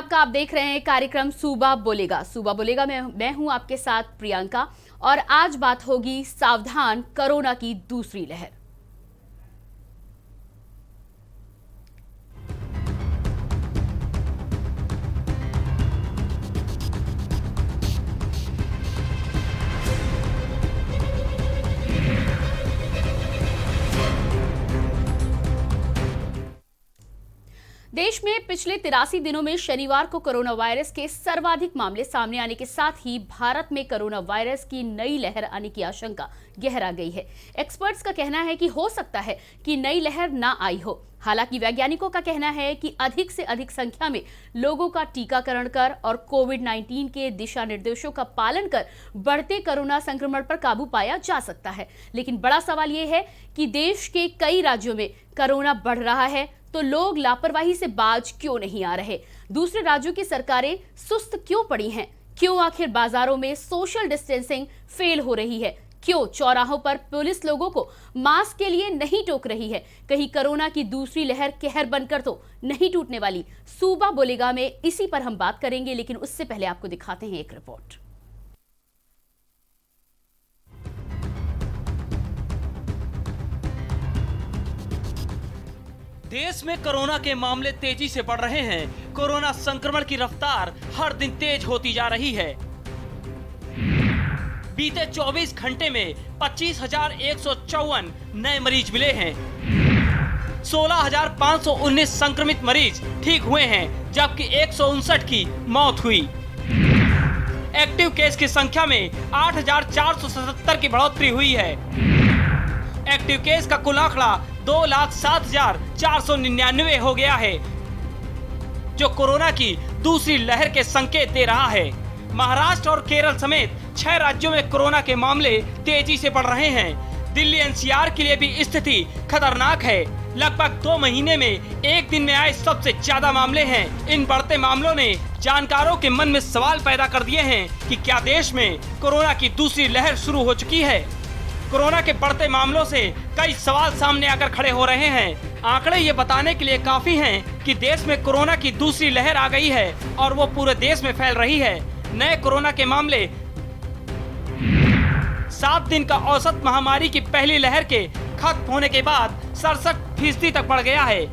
आपका। आप देख रहे हैं कार्यक्रम सूबा बोलेगा। सूबा बोलेगा में मैं हूं आपके साथ प्रियंका और आज बात होगी सावधान कोरोना की दूसरी लहर। देश में पिछले 83 दिनों में शनिवार को कोरोना वायरस के सर्वाधिक मामले सामने आने के साथ ही भारत में कोरोना वायरस की नई लहर आने की आशंका गहरा गई है। एक्सपर्ट्स का कहना है कि हो सकता है कि नई लहर ना आई हो। हालांकि वैज्ञानिकों का कहना है कि अधिक से अधिक संख्या में लोगों का टीकाकरण कर और कोविड-19 के दिशा निर्देशों का पालन कर बढ़ते कोरोना संक्रमण पर काबू पाया जा सकता है। लेकिन बड़ा सवाल यह है कि देश के कई राज्यों में कोरोना बढ़ रहा है तो लोग लापरवाही से बाज क्यों नहीं आ रहे? दूसरे राज्यों की सरकारें सुस्त क्यों पड़ी हैं? क्यों आखिर बाजारों में सोशल डिस्टेंसिंग फेल हो रही है? क्यों चौराहों पर पुलिस लोगों को मास्क के लिए नहीं टोक रही है? कहीं कोरोना की दूसरी लहर कहर बनकर तो नहीं टूटने वाली? सूबा बोलेगा में इसी पर हम बात करेंगे, लेकिन उससे पहले आपको दिखाते हैं एक रिपोर्ट। देश में कोरोना के मामले तेजी से बढ़ रहे हैं। कोरोना संक्रमण की रफ्तार हर दिन तेज होती जा रही है। बीते 24 घंटे में 25,154 नए मरीज मिले हैं। 16,519 संक्रमित मरीज ठीक हुए हैं, जबकि 159 की मौत हुई। एक्टिव केस की संख्या में 8,477 की बढ़ोतरी हुई है। एक्टिव केस का कुल आंकड़ा 2,07,499 हो गया है, जो कोरोना की दूसरी लहर के संकेत दे रहा है। महाराष्ट्र और केरल समेत 6 राज्यों में कोरोना के मामले तेजी से बढ़ रहे हैं। दिल्ली एनसीआर के लिए भी स्थिति खतरनाक है। लगभग 2 महीने में एक दिन में आए सबसे ज्यादा मामले हैं। इन बढ़ते मामलों ने जानकारों के मन में सवाल पैदा कर दिए हैं कि क्या देश में कोरोना की दूसरी लहर शुरू हो चुकी है। कोरोना के बढ़ते मामलों से कई सवाल सामने आकर खड़े हो रहे हैं। आंकड़े ये बताने के लिए काफी हैं कि देश में कोरोना की दूसरी लहर आ गई है और वो पूरे देश में फैल रही है। नए कोरोना के मामले 7 दिन का औसत महामारी की पहली लहर के खत्म होने के बाद 67% तक बढ़ गया है।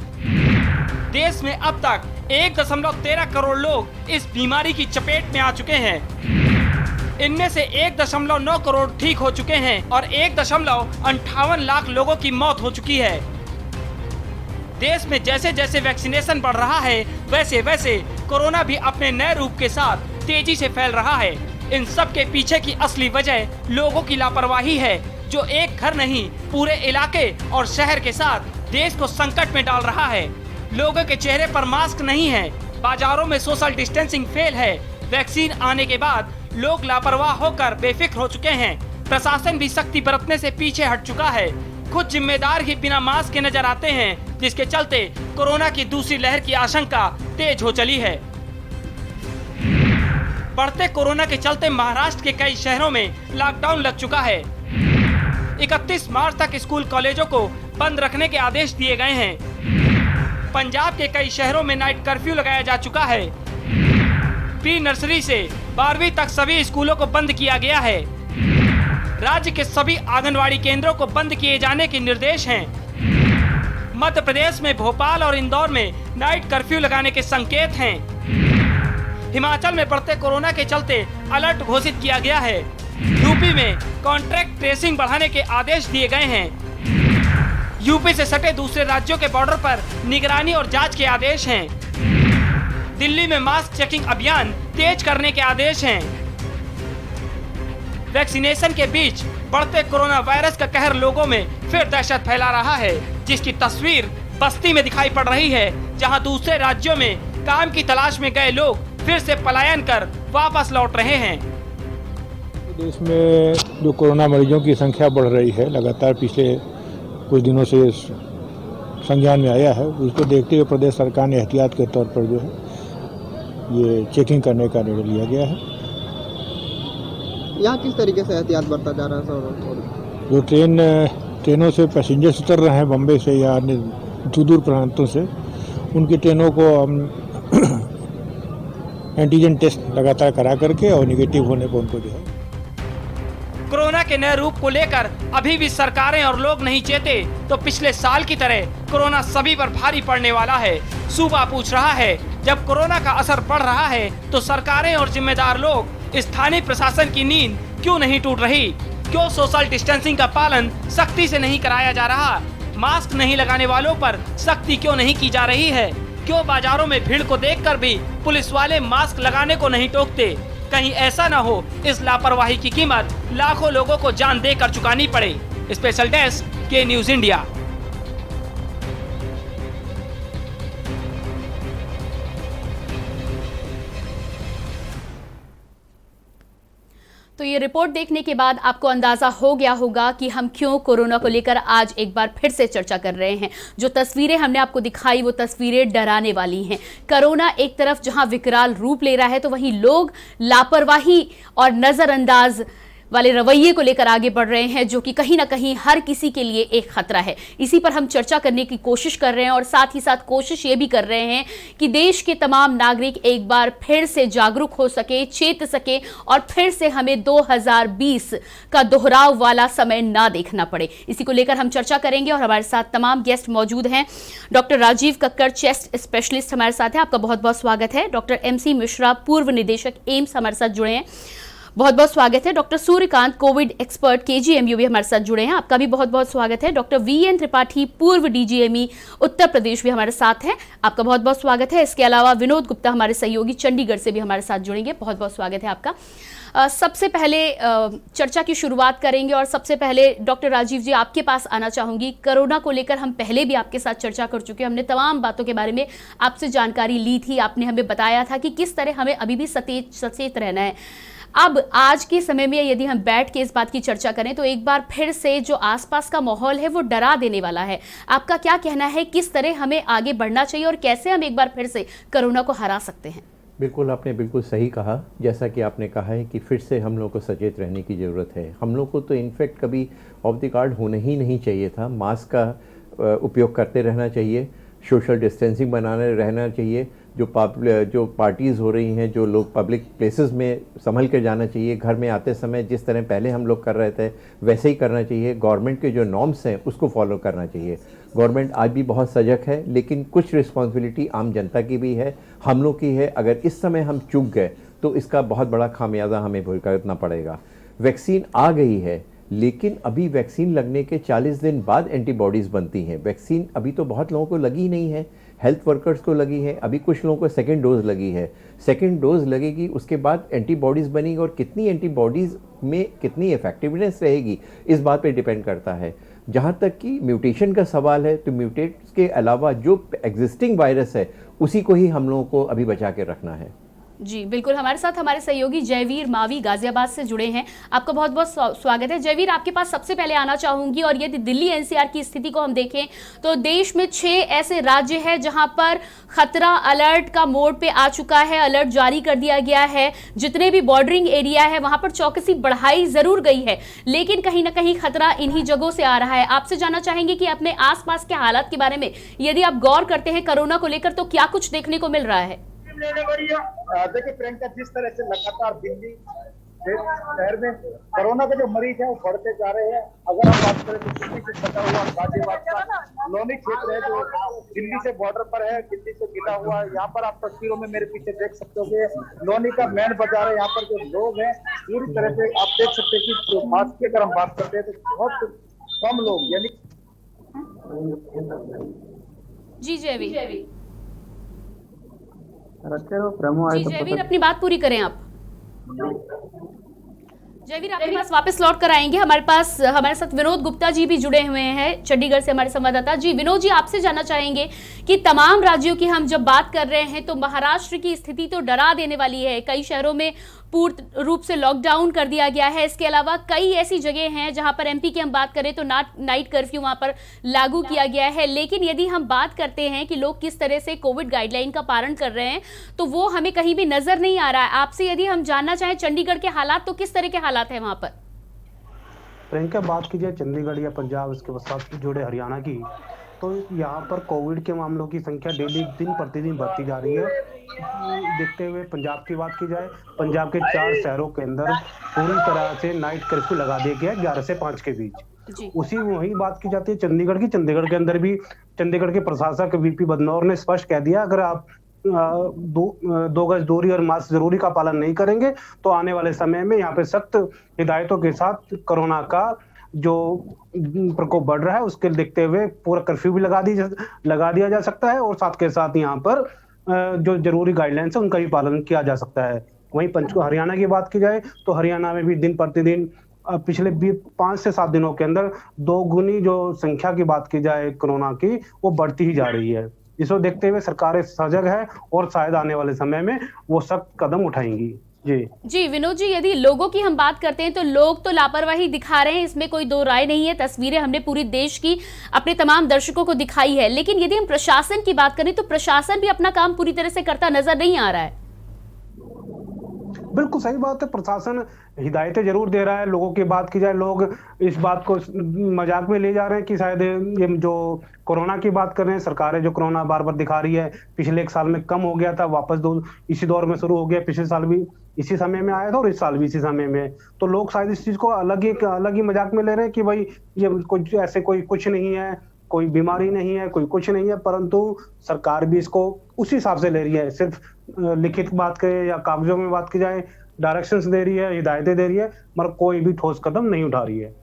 देश में अब तक 1.13 करोड़ लोग इस बीमारी की चपेट में आ चुके हैं। इनमें से 1.9 करोड़ ठीक हो चुके हैं और 1.58 लाख लोगों की मौत हो चुकी है। देश में जैसे जैसे वैक्सीनेशन बढ़ रहा है, वैसे वैसे कोरोना भी अपने नए रूप के साथ तेजी से फैल रहा है। इन सब के पीछे की असली वजह लोगों की लापरवाही है, जो एक घर नहीं पूरे इलाके और शहर के साथ देश को संकट में डाल रहा है। लोगों के चेहरे पर मास्क नहीं है, बाजारों में सोशल डिस्टेंसिंग फेल है। वैक्सीन आने के बाद लोग लापरवाह होकर बेफिक्र हो चुके हैं। प्रशासन भी सख्ती बरतने से पीछे हट चुका है। खुद जिम्मेदार ही बिना मास्क के नजर आते हैं, जिसके चलते कोरोना की दूसरी लहर की आशंका तेज हो चली है। बढ़ते कोरोना के चलते महाराष्ट्र के कई शहरों में लॉकडाउन लग चुका है। 31 मार्च तक स्कूल कॉलेजों को बंद रखने के आदेश दिए गए हैं। पंजाब के कई शहरों में नाइट कर्फ्यू लगाया जा चुका है। प्री नर्सरी से 12वीं तक सभी स्कूलों को बंद किया गया है। राज्य के सभी आंगनवाड़ी केंद्रों को बंद किए जाने के निर्देश हैं। मध्य प्रदेश में भोपाल और इंदौर में नाइट कर्फ्यू लगाने के संकेत हैं। हिमाचल में बढ़ते कोरोना के चलते अलर्ट घोषित किया गया है। यूपी में कॉन्ट्रैक्ट ट्रेसिंग बढ़ाने के आदेश दिए गए हैं। यूपी से सटे दूसरे राज्यों के बॉर्डर पर निगरानी और जांच के आदेश हैं। दिल्ली में मास्क चेकिंग अभियान तेज करने के आदेश हैं। वैक्सीनेशन के बीच बढ़ते कोरोना वायरस का कहर लोगों में फिर दहशत फैला रहा है, जिसकी तस्वीर बस्ती में दिखाई पड़ रही है, जहां दूसरे राज्यों में काम की तलाश में गए लोग फिर से पलायन कर वापस लौट रहे हैं। देश में जो कोरोना मरीजों की संख्या बढ़ रही है, लगातार पिछले कुछ दिनों से संज्ञान में आया है। उसको देखते हुए प्रदेश सरकार ने एहतियात के तौर पर जो है ये चेकिंग करने का निर्णय लिया गया है। यहाँ किस तरीके से एहतियात बरता जा रहा है सर? जो ट्रेनों से पैसेंजर्स उतर रहे हैं बम्बई से या अन्य दूर प्रांतों से, उनकी ट्रेनों को हम एंटीजन टेस्ट लगातार करा करके और निगेटिव होने पर उनको जो है कोरोना के नए रूप को लेकर अभी भी सरकारें और लोग नहीं चेते तो पिछले साल की तरह कोरोना सभी पर भारी पड़ने वाला है। सूबा पूछ रहा है, जब कोरोना का असर बढ़ रहा है तो सरकारें और जिम्मेदार लोग स्थानीय प्रशासन की नींद क्यों नहीं टूट रही? क्यों सोशल डिस्टेंसिंग का पालन सख्ती से नहीं कराया जा रहा? मास्क नहीं लगाने वालों पर सख्ती क्यों नहीं की जा रही है? क्यों बाजारों में भीड़ को देखकर भी पुलिस वाले मास्क लगाने को नहीं टोकते? कहीं ऐसा न हो इस लापरवाही की कीमत लाखों लोगों को जान देकर चुकानी पड़े। स्पेशल डेस्क के न्यूज इंडिया। तो ये रिपोर्ट देखने के बाद आपको अंदाजा हो गया होगा कि हम क्यों कोरोना को लेकर आज एक बार फिर से चर्चा कर रहे हैं। जो तस्वीरें हमने आपको दिखाई वो तस्वीरें डराने वाली हैं। कोरोना एक तरफ जहां विकराल रूप ले रहा है तो वहीं लोग लापरवाही और नजरअंदाज वाले रवैये को लेकर आगे बढ़ रहे हैं, जो कि कहीं ना कहीं हर किसी के लिए एक खतरा है। इसी पर हम चर्चा करने की कोशिश कर रहे हैं और साथ ही साथ कोशिश ये भी कर रहे हैं कि देश के तमाम नागरिक एक बार फिर से जागरूक हो सके, चेत सके और फिर से हमें 2020 का दोहराव वाला समय ना देखना पड़े। इसी को लेकर हम चर्चा करेंगे और हमारे साथ तमाम गेस्ट मौजूद हैं। Doctor Rajiv Kakkar, chest specialist हमारे साथ हैं, आपका बहुत बहुत स्वागत है। डॉक्टर MC मिश्रा, पूर्व निदेशक एम्स, हमारे साथ जुड़े हैं, बहुत बहुत स्वागत है। Doctor Suryakant, Covid expert KGMU भी हमारे साथ जुड़े हैं, आपका भी बहुत बहुत स्वागत है। डॉक्टर VN त्रिपाठी, पूर्व DGME उत्तर प्रदेश भी हमारे साथ हैं, आपका बहुत बहुत स्वागत है। इसके अलावा विनोद गुप्ता, हमारे सहयोगी चंडीगढ़ से भी हमारे साथ जुड़ेंगे, बहुत बहुत स्वागत है आपका। सबसे पहले चर्चा की शुरुआत करेंगे और सबसे पहले डॉक्टर राजीव जी आपके पास आना चाहूंगी। कोरोना को लेकर हम पहले भी आपके साथ चर्चा कर चुके हैं, हमने तमाम बातों के बारे में आपसे जानकारी ली थी, आपने हमें बताया था कि किस तरह हमें अभी भी सचेत रहना है। अब आज के समय में यदि हम बैठ के इस बात की चर्चा करें तो एक बार फिर से जो आसपास का माहौल है वो डरा देने वाला है। आपका क्या कहना है, किस तरह हमें आगे बढ़ना चाहिए और कैसे हम एक बार फिर से कोरोना को हरा सकते हैं? बिल्कुल, आपने बिल्कुल सही कहा। जैसा कि आपने कहा है कि फिर से हम लोग को सचेत रहने की ज़रूरत है। हम लोग को तो इनफैक्ट कभी ऑफ द कार्ड होना ही नहीं चाहिए था। मास्क का उपयोग करते रहना चाहिए, सोशल डिस्टेंसिंग बनाने रहना चाहिए। जो पार्टीज़ हो रही हैं, जो लोग पब्लिक प्लेसेस में संभल कर जाना चाहिए। घर में आते समय जिस तरह पहले हम लोग कर रहे थे वैसे ही करना चाहिए। गवर्नमेंट के जो नॉर्म्स हैं उसको फॉलो करना चाहिए। गवर्नमेंट आज भी बहुत सजग है, लेकिन कुछ रिस्पॉन्सिबिलिटी आम जनता की भी है, हम लोग की है। अगर इस समय हम चूक गए तो इसका बहुत बड़ा खामियाजा हमें भुगतना पड़ेगा। वैक्सीन आ गई है, लेकिन अभी वैक्सीन लगने के 40 दिन बाद एंटीबॉडीज़ बनती हैं। वैक्सीन अभी तो बहुत लोगों को लगी नहीं है, हेल्थ वर्कर्स को लगी है, अभी कुछ लोगों को सेकेंड डोज लगी है। सेकेंड डोज लगेगी, उसके बाद एंटीबॉडीज़ बनेगी और कितनी एंटीबॉडीज़ में कितनी इफेक्टिवनेस रहेगी इस बात पे डिपेंड करता है। जहाँ तक कि म्यूटेशन का सवाल है तो म्यूटेट्स के अलावा जो एग्जिस्टिंग वायरस है उसी को ही हम लोगों को अभी बचा के रखना है। जी बिल्कुल, हमारे साथ हमारे सहयोगी जयवीर मावी गाजियाबाद से जुड़े हैं, आपका बहुत बहुत स्वागत है। जयवीर, आपके पास सबसे पहले आना चाहूंगी और यदि दिल्ली NCR की स्थिति को हम देखें तो देश में 6 ऐसे राज्य हैं जहां पर खतरा अलर्ट का मोड पे आ चुका है, अलर्ट जारी कर दिया गया है। जितने भी बॉर्डरिंग एरिया है वहां पर चौकसी बढ़ाई जरूर गई है, लेकिन कहीं ना कहीं खतरा इन्हीं जगहों से आ रहा है। आपसे जानना चाहेंगे कि अपने आसपास के हालात के बारे में यदि आप गौर करते हैं कोरोना को लेकर तो क्या कुछ देखने को मिल रहा है? देखिए प्रियंका, जिस तरह से लगातार दिल्ली शहर में कोरोना के जो मरीज हैं वो बढ़ते जा रहे हैं। अगर हम बात करें तो दिल्ली से सटा हुआ गाजियाबाद का लोनी क्षेत्र है जो दिल्ली से बॉर्डर पर है, दिल्ली से गिला हुआ है। यहाँ पर आप तस्वीरों में मेरे पीछे देख सकते हो कि लोनी का मेन बाजार है। यहाँ पर जो लोग हैं पूरी तरह से आप देख सकते हैं कि मास्क की अगर हम बात करते हैं तो बहुत कम लोग, यानी जी जयवीर जी जयवीर अपनी बात पूरी करें आप। जयवीर आपके पास वापस लौट कर आएंगे। हमारे साथ विनोद गुप्ता जी भी जुड़े हुए हैं चंडीगढ़ से, हमारे संवाददाता। जी विनोद जी, आपसे जानना चाहेंगे कि तमाम राज्यों की हम जब बात कर रहे हैं तो महाराष्ट्र की स्थिति तो डरा देने वाली है। कई शहरों में पूर्ण रूप से लॉकडाउन कर दिया गया है। इसके अलावा कई ऐसी जगह हैं जहां पर MP की हम बात करें तो नाइट कर्फ्यू वहां पर लागू किया गया है। लेकिन यदि हम बात करते हैं कि लोग किस तरह से कोविड गाइडलाइन का पालन कर रहे हैं तो वो हमें कहीं भी नजर नहीं आ रहा है। आपसे यदि हम जानना चाहें चंडीगढ़ के हालात, तो किस तरह के हालात हैं वहां पर? प्रियंका, बात कीजिए चंडीगढ़ या पंजाब, इसके साथ जुड़े हरियाणा की, तो यहाँ पर कोविड के मामलों की संख्या डेली दिन प्रतिदिन बढ़ती जा रही है। देखते हुए पंजाब की बात की जाए, पंजाब के 4 शहरों के अंदर पूरी तरह से नाइट कर्फ्यू लगा दिया गया है 11 से 5 के बीच। जी। उसी वही बात की जाती है चंडीगढ़ की। चंडीगढ़ के अंदर भी चंडीगढ़ के प्रशासक वीपी बदनौर ने स्पष्ट कह दिया, अगर आप 2 गज दूरी और मास्क जरूरी का पालन नहीं करेंगे तो आने वाले समय में यहाँ पे सख्त हिदायतों के साथ कोरोना का जो प्रकोप बढ़ रहा है उसके देखते हुए पूरा कर्फ्यू भी लगा दिया जा सकता है, और साथ के साथ यहाँ पर जो जरूरी गाइडलाइंस है उनका भी पालन किया जा सकता है। वहीं हरियाणा की बात की जाए तो हरियाणा में भी दिन प्रतिदिन पिछले 5 से 7 दिनों के अंदर 2 गुनी जो संख्या की बात की जाए कोरोना की, वो बढ़ती ही जा रही है। इसको देखते हुए सरकारें सजग है और शायद आने वाले समय में वो सख्त कदम उठाएंगी। जी विनोद जी, यदि लोगों की हम बात करते हैं तो लोग तो लापरवाही दिखा रहे हैं, इसमें कोई दो राय नहीं है। तस्वीरें हमने पूरे देश की अपने तमाम दर्शकों को दिखाई है, लेकिन यदि हम प्रशासन की बात करें तो प्रशासन भी अपना काम पूरी तरह से करता नजर नहीं आ रहा है। बिल्कुल सही बात है, प्रशासन हिदायतें जरूर दे रहा है। लोगों की बात की जाए, लोग इस बात को मजाक में ले जा रहे हैं कि शायद ये जो कोरोना की बात कर रहे हैं, सरकारें जो कोरोना बार बार दिखा रही है, पिछले 1 साल में कम हो गया था, वापस इसी दौर में शुरू हो गया, पिछले साल भी इसी समय में आया था और इस साल भी इसी समय में। तो लोग शायद इस चीज को अलग ही मजाक में ले रहे हैं कि भाई ये कुछ ऐसे कोई कुछ नहीं है, कोई बीमारी नहीं है, कोई कुछ नहीं है, परंतु सरकार भी इसको उसी हिसाब से ले रही है। सिर्फ लिखित बात करें या कागजों में बात की जाए, डायरेक्शंस दे रही है, हिदायतें दे रही है, मगर कोई भी ठोस कदम नहीं उठा रही है।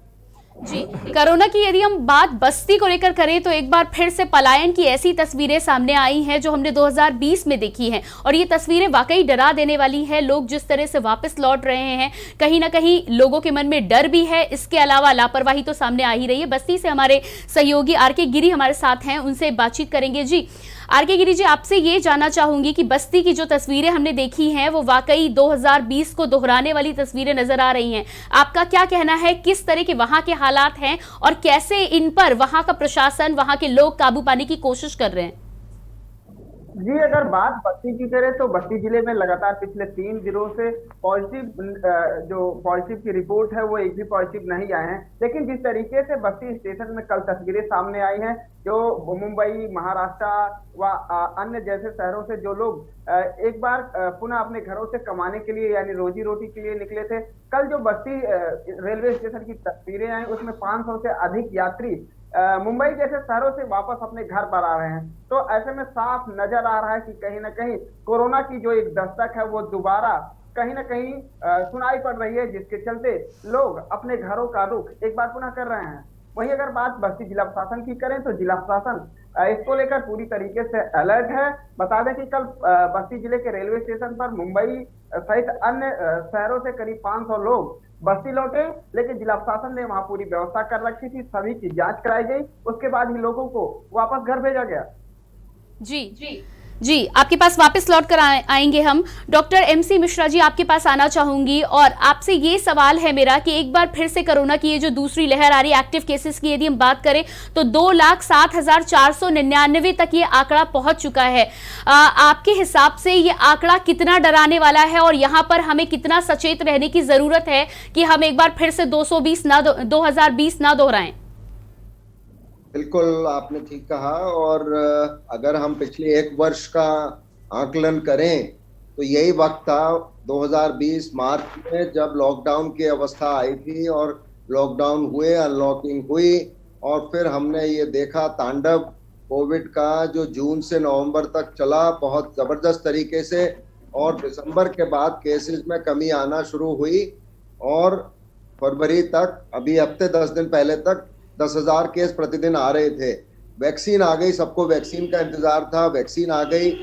जी, कोरोना की यदि हम बात बस्ती को लेकर करें तो एक बार फिर से पलायन की ऐसी तस्वीरें सामने आई हैं जो हमने 2020 में देखी हैं, और ये तस्वीरें वाकई डरा देने वाली हैं। लोग जिस तरह से वापस लौट रहे हैं, कहीं ना कहीं लोगों के मन में डर भी है, इसके अलावा लापरवाही तो सामने आ ही रही है। बस्ती से हमारे सहयोगी आर.के. गिरी हमारे साथ हैं, उनसे बातचीत करेंगे। जी आर.के. गिरी जी, आपसे ये जानना चाहूंगी कि बस्ती की जो तस्वीरें हमने देखी हैं वो वाकई 2020 को दोहराने वाली तस्वीरें नजर आ रही हैं। आपका क्या कहना है, किस तरह के वहां के हालात हैं और कैसे इन पर वहां का प्रशासन, वहां के लोग काबू पाने की कोशिश कर रहे हैं? जी, अगर बात बस्ती की करें तो बस्ती जिले में लगातार पिछले 3 दिनों से पॉजिटिव की रिपोर्ट है वो एक भी पॉजिटिव नहीं आए हैं। लेकिन जिस तरीके से बस्ती स्टेशन में कल तस्वीरें सामने आई हैं, जो मुंबई, महाराष्ट्र व अन्य जैसे शहरों से जो लोग एक बार पुनः अपने घरों से कमाने के लिए यानी रोजी रोटी के लिए निकले थे, कल जो बस्ती रेलवे स्टेशन की तस्वीरें आई उसमें 500 से अधिक यात्री मुंबई जैसे शहरों से वापस अपने घर पर आ रहे हैं। तो ऐसे में साफ नजर आ रहा है कि कहीं ना कहीं कोरोना की जो एक दस्तक है वो दोबारा कहीं ना कहीं सुनाई पड़ रही है, जिसके चलते लोग अपने घरों का रुख एक बार पुनः कर रहे हैं। वहीं अगर बात बस्ती जिला प्रशासन की करें तो जिला प्रशासन इसको लेकर पूरी तरीके से अलर्ट है। बता दें कि कल बस्ती जिले के रेलवे स्टेशन पर मुंबई सहित अन्य शहरों से करीब 500 लोग बस्ती लौटे, लेकिन जिला प्रशासन ने वहां पूरी व्यवस्था कर रखी थी, सभी की जांच कराई गई, उसके बाद ही लोगों को वापस घर भेजा गया। जी आपके पास वापस लौट कर आएंगे हम। डॉक्टर MC मिश्रा जी, आपके पास आना चाहूंगी और आपसे ये सवाल है मेरा कि एक बार फिर से कोरोना की ये जो दूसरी लहर आ रही है, एक्टिव केसेस की यदि हम बात करें तो 2,07,499 तक ये आंकड़ा पहुंच चुका है। आपके हिसाब से ये आंकड़ा कितना डराने वाला है और यहाँ पर हमें कितना सचेत रहने की जरूरत है कि हम एक बार फिर से 2020 ना दोहराएं? बिल्कुल आपने ठीक कहा, और अगर हम पिछले 1 वर्ष का आकलन करें तो यही वक्त था 2020 मार्च में जब लॉकडाउन की अवस्था आई थी और लॉकडाउन हुए, अनलॉकिंग हुई, और फिर हमने ये देखा तांडव कोविड का जो जून से नवंबर तक चला बहुत ज़बरदस्त तरीके से, और दिसंबर के बाद केसेस में कमी आना शुरू हुई और फरवरी तक, अभी हफ्ते 10 दिन पहले तक 10,000 केस प्रतिदिन आ रहे थे। वैक्सीन आ गई, सबको वैक्सीन का इंतजार था, वैक्सीन आ गई।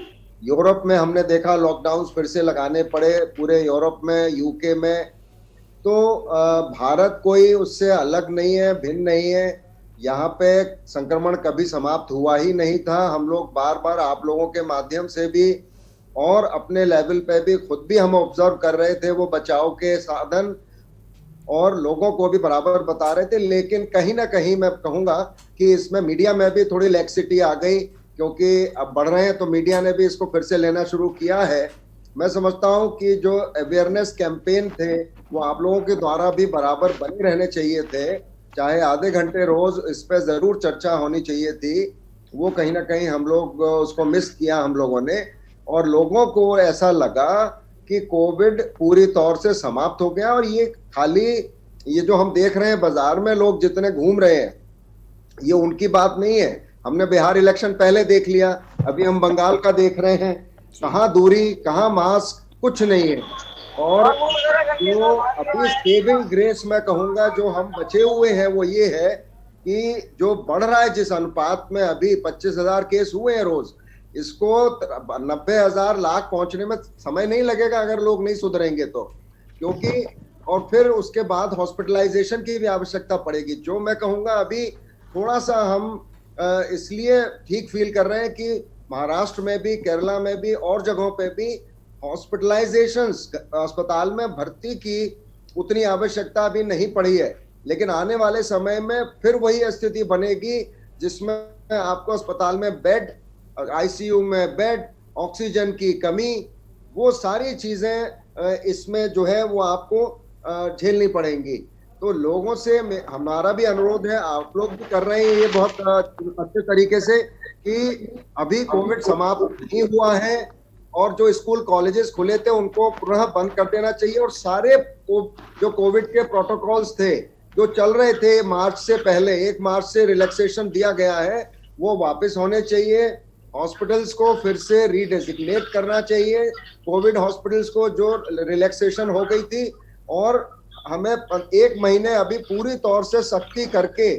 यूरोप में हमने देखा लॉकडाउन फिर से लगाने पड़े, पूरे यूरोप में, यूके में। तो भारत कोई उससे अलग नहीं है, भिन्न नहीं है। यहाँ पे संक्रमण कभी समाप्त हुआ ही नहीं था। हम लोग बार बार आप लोगों के माध्यम से भी और अपने लेवल पे भी खुद भी हम ऑब्जर्व कर रहे थे वो बचाव के साधन, और लोगों को भी बराबर बता रहे थे। लेकिन कहीं ना कहीं मैं कहूँगा कि इसमें मीडिया में भी थोड़ी लैक्सिटी आ गई, क्योंकि अब बढ़ रहे हैं तो मीडिया ने भी इसको फिर से लेना शुरू किया है। मैं समझता हूँ कि जो अवेयरनेस कैंपेन थे वो आप लोगों के द्वारा भी बराबर बने रहने चाहिए थे, चाहे आधे घंटे रोज इस पे जरूर चर्चा होनी चाहिए थी वो कहीं ना कहीं हम लोग उसको मिस किया हम लोगों ने, और लोगों को ऐसा लगा कि कोविड पूरी तौर से समाप्त हो गया। और ये खाली ये जो हम देख रहे हैं बाजार में लोग जितने घूम रहे हैं, ये उनकी बात नहीं है। हमने बिहार इलेक्शन पहले देख लिया, अभी हम बंगाल का देख रहे हैं, कहाँ दूरी, कहाँ मास्क, कुछ नहीं है। और जो अभी सेविंग ग्रेस मैं कहूंगा जो हम बचे हुए हैं वो ये है कि जो बढ़ रहा है जिस अनुपात में, अभी 25,000 केस हुए हैं रोज, इसको 90,000 लाख पहुंचने में समय नहीं लगेगा अगर लोग नहीं सुधरेंगे तो, क्योंकि और फिर उसके बाद हॉस्पिटलाइजेशन की भी आवश्यकता पड़ेगी। जो मैं कहूंगा अभी थोड़ा सा हम इसलिए ठीक फील कर रहे हैं कि महाराष्ट्र में भी, केरला में भी और जगहों पे भी हॉस्पिटलाइजेशंस, अस्पताल में भर्ती की उतनी आवश्यकता अभी नहीं पड़ी है। लेकिन आने वाले समय में फिर वही स्थिति बनेगी जिसमें आपको अस्पताल में बेड, आईसीयू में बेड, ऑक्सीजन की कमी, वो सारी चीजें इसमें जो है वो आपको झेलनी पड़ेंगी। तो लोगों से हमारा भी अनुरोध है, आप लोग भी कर रहे हैं ये बहुत अच्छे तरीके से, कि अभी कोविड समाप्त नहीं हुआ है और जो स्कूल कॉलेजेस खुले थे उनको पुनः बंद कर देना चाहिए। और सारे जो कोविड के प्रोटोकॉल्स थे जो चल रहे थे मार्च से पहले, 1 मार्च से रिलैक्सेशन दिया गया है, वो वापस होने चाहिए। हॉस्पिटल्स को फिर से रीडेजिग्नेट करना चाहिए, कोविड हॉस्पिटल्स को जो रिलैक्सेशन हो गई थी, और हमें 1 महीने अभी पूरी तौर से सख्ती करके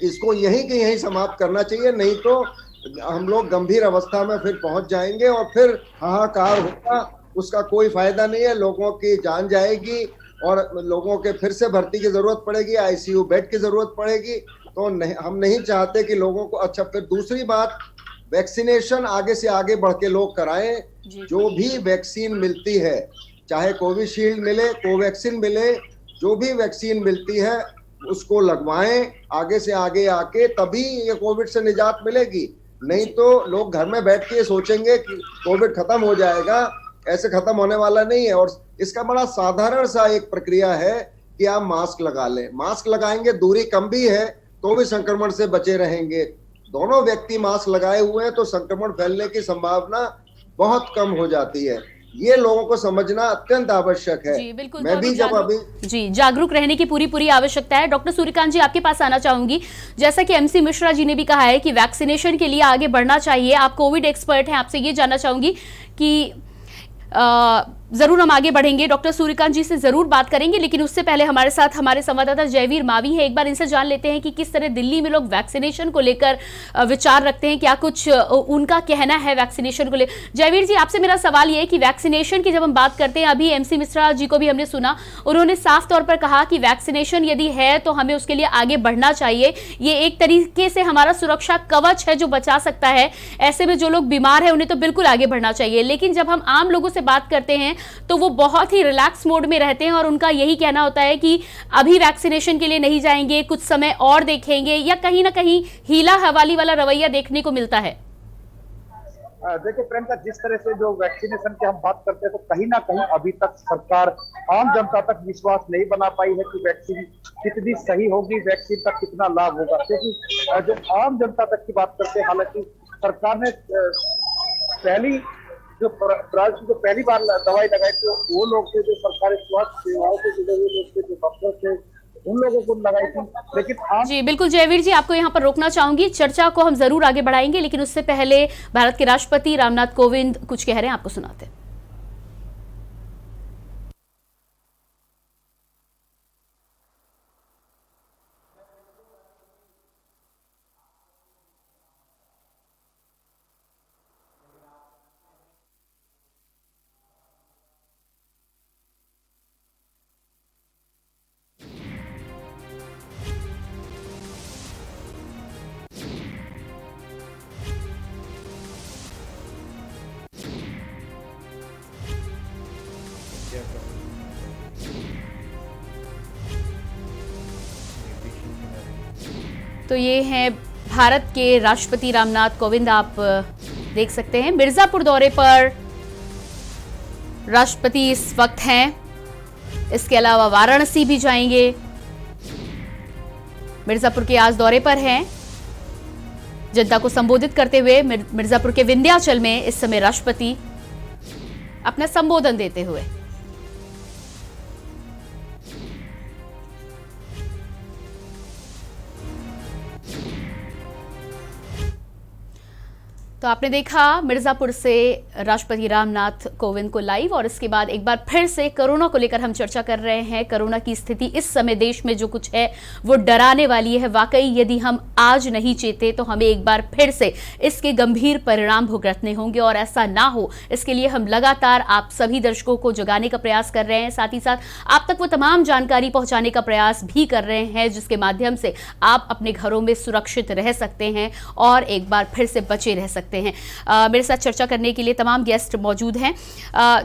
इसको यहीं के यहीं समाप्त करना चाहिए। नहीं तो हम लोग गंभीर अवस्था में फिर पहुंच जाएंगे और फिर हाहाकार होगा, उसका कोई फायदा नहीं है। लोगों की जान जाएगी और लोगों के फिर से भर्ती की जरूरत पड़ेगी, आईसीयू बेड की जरूरत पड़ेगी। तो हम नहीं चाहते कि लोगों को, अच्छा फिर दूसरी बात, वैक्सीनेशन आगे से आगे बढ़ के लोग कराएं। जो भी वैक्सीन मिलती है, चाहे कोविशील्ड मिले, कोवैक्सीन मिले, जो भी वैक्सीन मिलती है उसको लगवाएं आगे से आगे आके, तभी ये कोविड से निजात मिलेगी। नहीं तो लोग घर में बैठ के सोचेंगे कि कोविड खत्म हो जाएगा, ऐसे खत्म होने वाला नहीं है। और इसका बड़ा साधारण सा एक प्रक्रिया है कि आप मास्क लगा लें। मास्क लगाएंगे, दूरी कम भी है तो भी संक्रमण से बचे रहेंगे। दोनों व्यक्ति मास्क लगाए हुए हैं तो संक्रमण फैलने की संभावना बहुत कम हो जाती है। ये लोगों को समझना अत्यंत आवश्यक है। जी बिल्कुल, मैं भी जब अभी जागरूक रहने की पूरी आवश्यकता है। डॉक्टर सूर्यकांत जी, आपके पास आना चाहूंगी। जैसा कि एमसी मिश्रा जी ने भी कहा है कि वैक्सीनेशन के लिए आगे बढ़ना चाहिए, आप कोविड एक्सपर्ट हैं, आपसे ये जानना चाहूंगी कि जरूर हम आगे बढ़ेंगे, डॉक्टर सूर्यकांत जी से जरूर बात करेंगे, लेकिन उससे पहले हमारे साथ हमारे संवाददाता जयवीर मावी हैं। एक बार इनसे जान लेते हैं कि किस तरह दिल्ली में लोग वैक्सीनेशन को लेकर विचार रखते हैं, क्या कुछ उनका कहना है वैक्सीनेशन को लेकर। जयवीर जी, आपसे मेरा सवाल ये है कि वैक्सीनेशन की जब हम बात करते हैं, अभी एमसी मिश्रा जी को भी हमने सुना, उन्होंने साफ तौर पर कहा कि वैक्सीनेशन यदि है तो हमें उसके लिए आगे बढ़ना चाहिए। ये एक तरीके से हमारा सुरक्षा कवच है जो बचा सकता है। ऐसे में जो लोग बीमार है उन्हें तो बिल्कुल आगे बढ़ना चाहिए, लेकिन जब हम आम लोगों से बात करते हैं तो वो बहुत ही रिलैक्स मोड में रहते हैं और उनका यही कहना होता है कि अभी वैक्सीनेशन के लिए नहीं जाएंगे, कुछ समय और देखेंगे, या कहीं ना कहीं हीला हवाली वाला रवैया देखने को मिलता है। देखिए प्रियंका, जिस तरह से जो वैक्सीनेशन की हम बात करते हैं तो कहीं ना कहीं अभी तक सरकार आम जनता तक विश्वास नहीं बना पाई है कि वैक्सीन कितनी सही होगी, वैक्सीन का कितना लाभ होगा। क्योंकि जो आम जनता तक की बात करते हैं, हालांकि सरकार ने पहली बार दवाई लगाई थी वो लोग थे जो सरकारी स्वास्थ्य सेवाओं से जुड़े हुए लोग थे, जो डॉक्टर थे, उन लोगों को लगाई थी। लेकिन जी बिल्कुल जयवीर जी, आपको यहाँ पर रोकना चाहूंगी, चर्चा को हम जरूर आगे बढ़ाएंगे, लेकिन उससे पहले भारत के राष्ट्रपति रामनाथ कोविंद कुछ कह रहे हैं, आपको सुनाते हैं। तो ये हैं भारत के राष्ट्रपति रामनाथ कोविंद, आप देख सकते हैं मिर्जापुर दौरे पर राष्ट्रपति इस वक्त हैं। इसके अलावा वाराणसी भी जाएंगे, मिर्जापुर के आज दौरे पर हैं। जनता को संबोधित करते हुए मिर्जापुर के विंध्याचल में इस समय राष्ट्रपति अपना संबोधन देते हुए। तो आपने देखा मिर्जापुर से राष्ट्रपति रामनाथ कोविंद को लाइव, और इसके बाद एक बार फिर से कोरोना को लेकर हम चर्चा कर रहे हैं। कोरोना की स्थिति इस समय देश में जो कुछ है वो डराने वाली है। वाकई यदि हम आज नहीं चेते तो हमें एक बार फिर से इसके गंभीर परिणाम भुगतने होंगे, और ऐसा ना हो इसके लिए हम लगातार आप सभी दर्शकों को जगाने का प्रयास कर रहे हैं। साथ ही साथ आप तक वो तमाम जानकारी पहुंचाने का प्रयास भी कर रहे हैं जिसके माध्यम से आप अपने घरों में सुरक्षित रह सकते हैं और एक बार फिर से बचे रह सकते हैं। मेरे साथ चर्चा करने के लिए तमाम गेस्ट मौजूद हैं।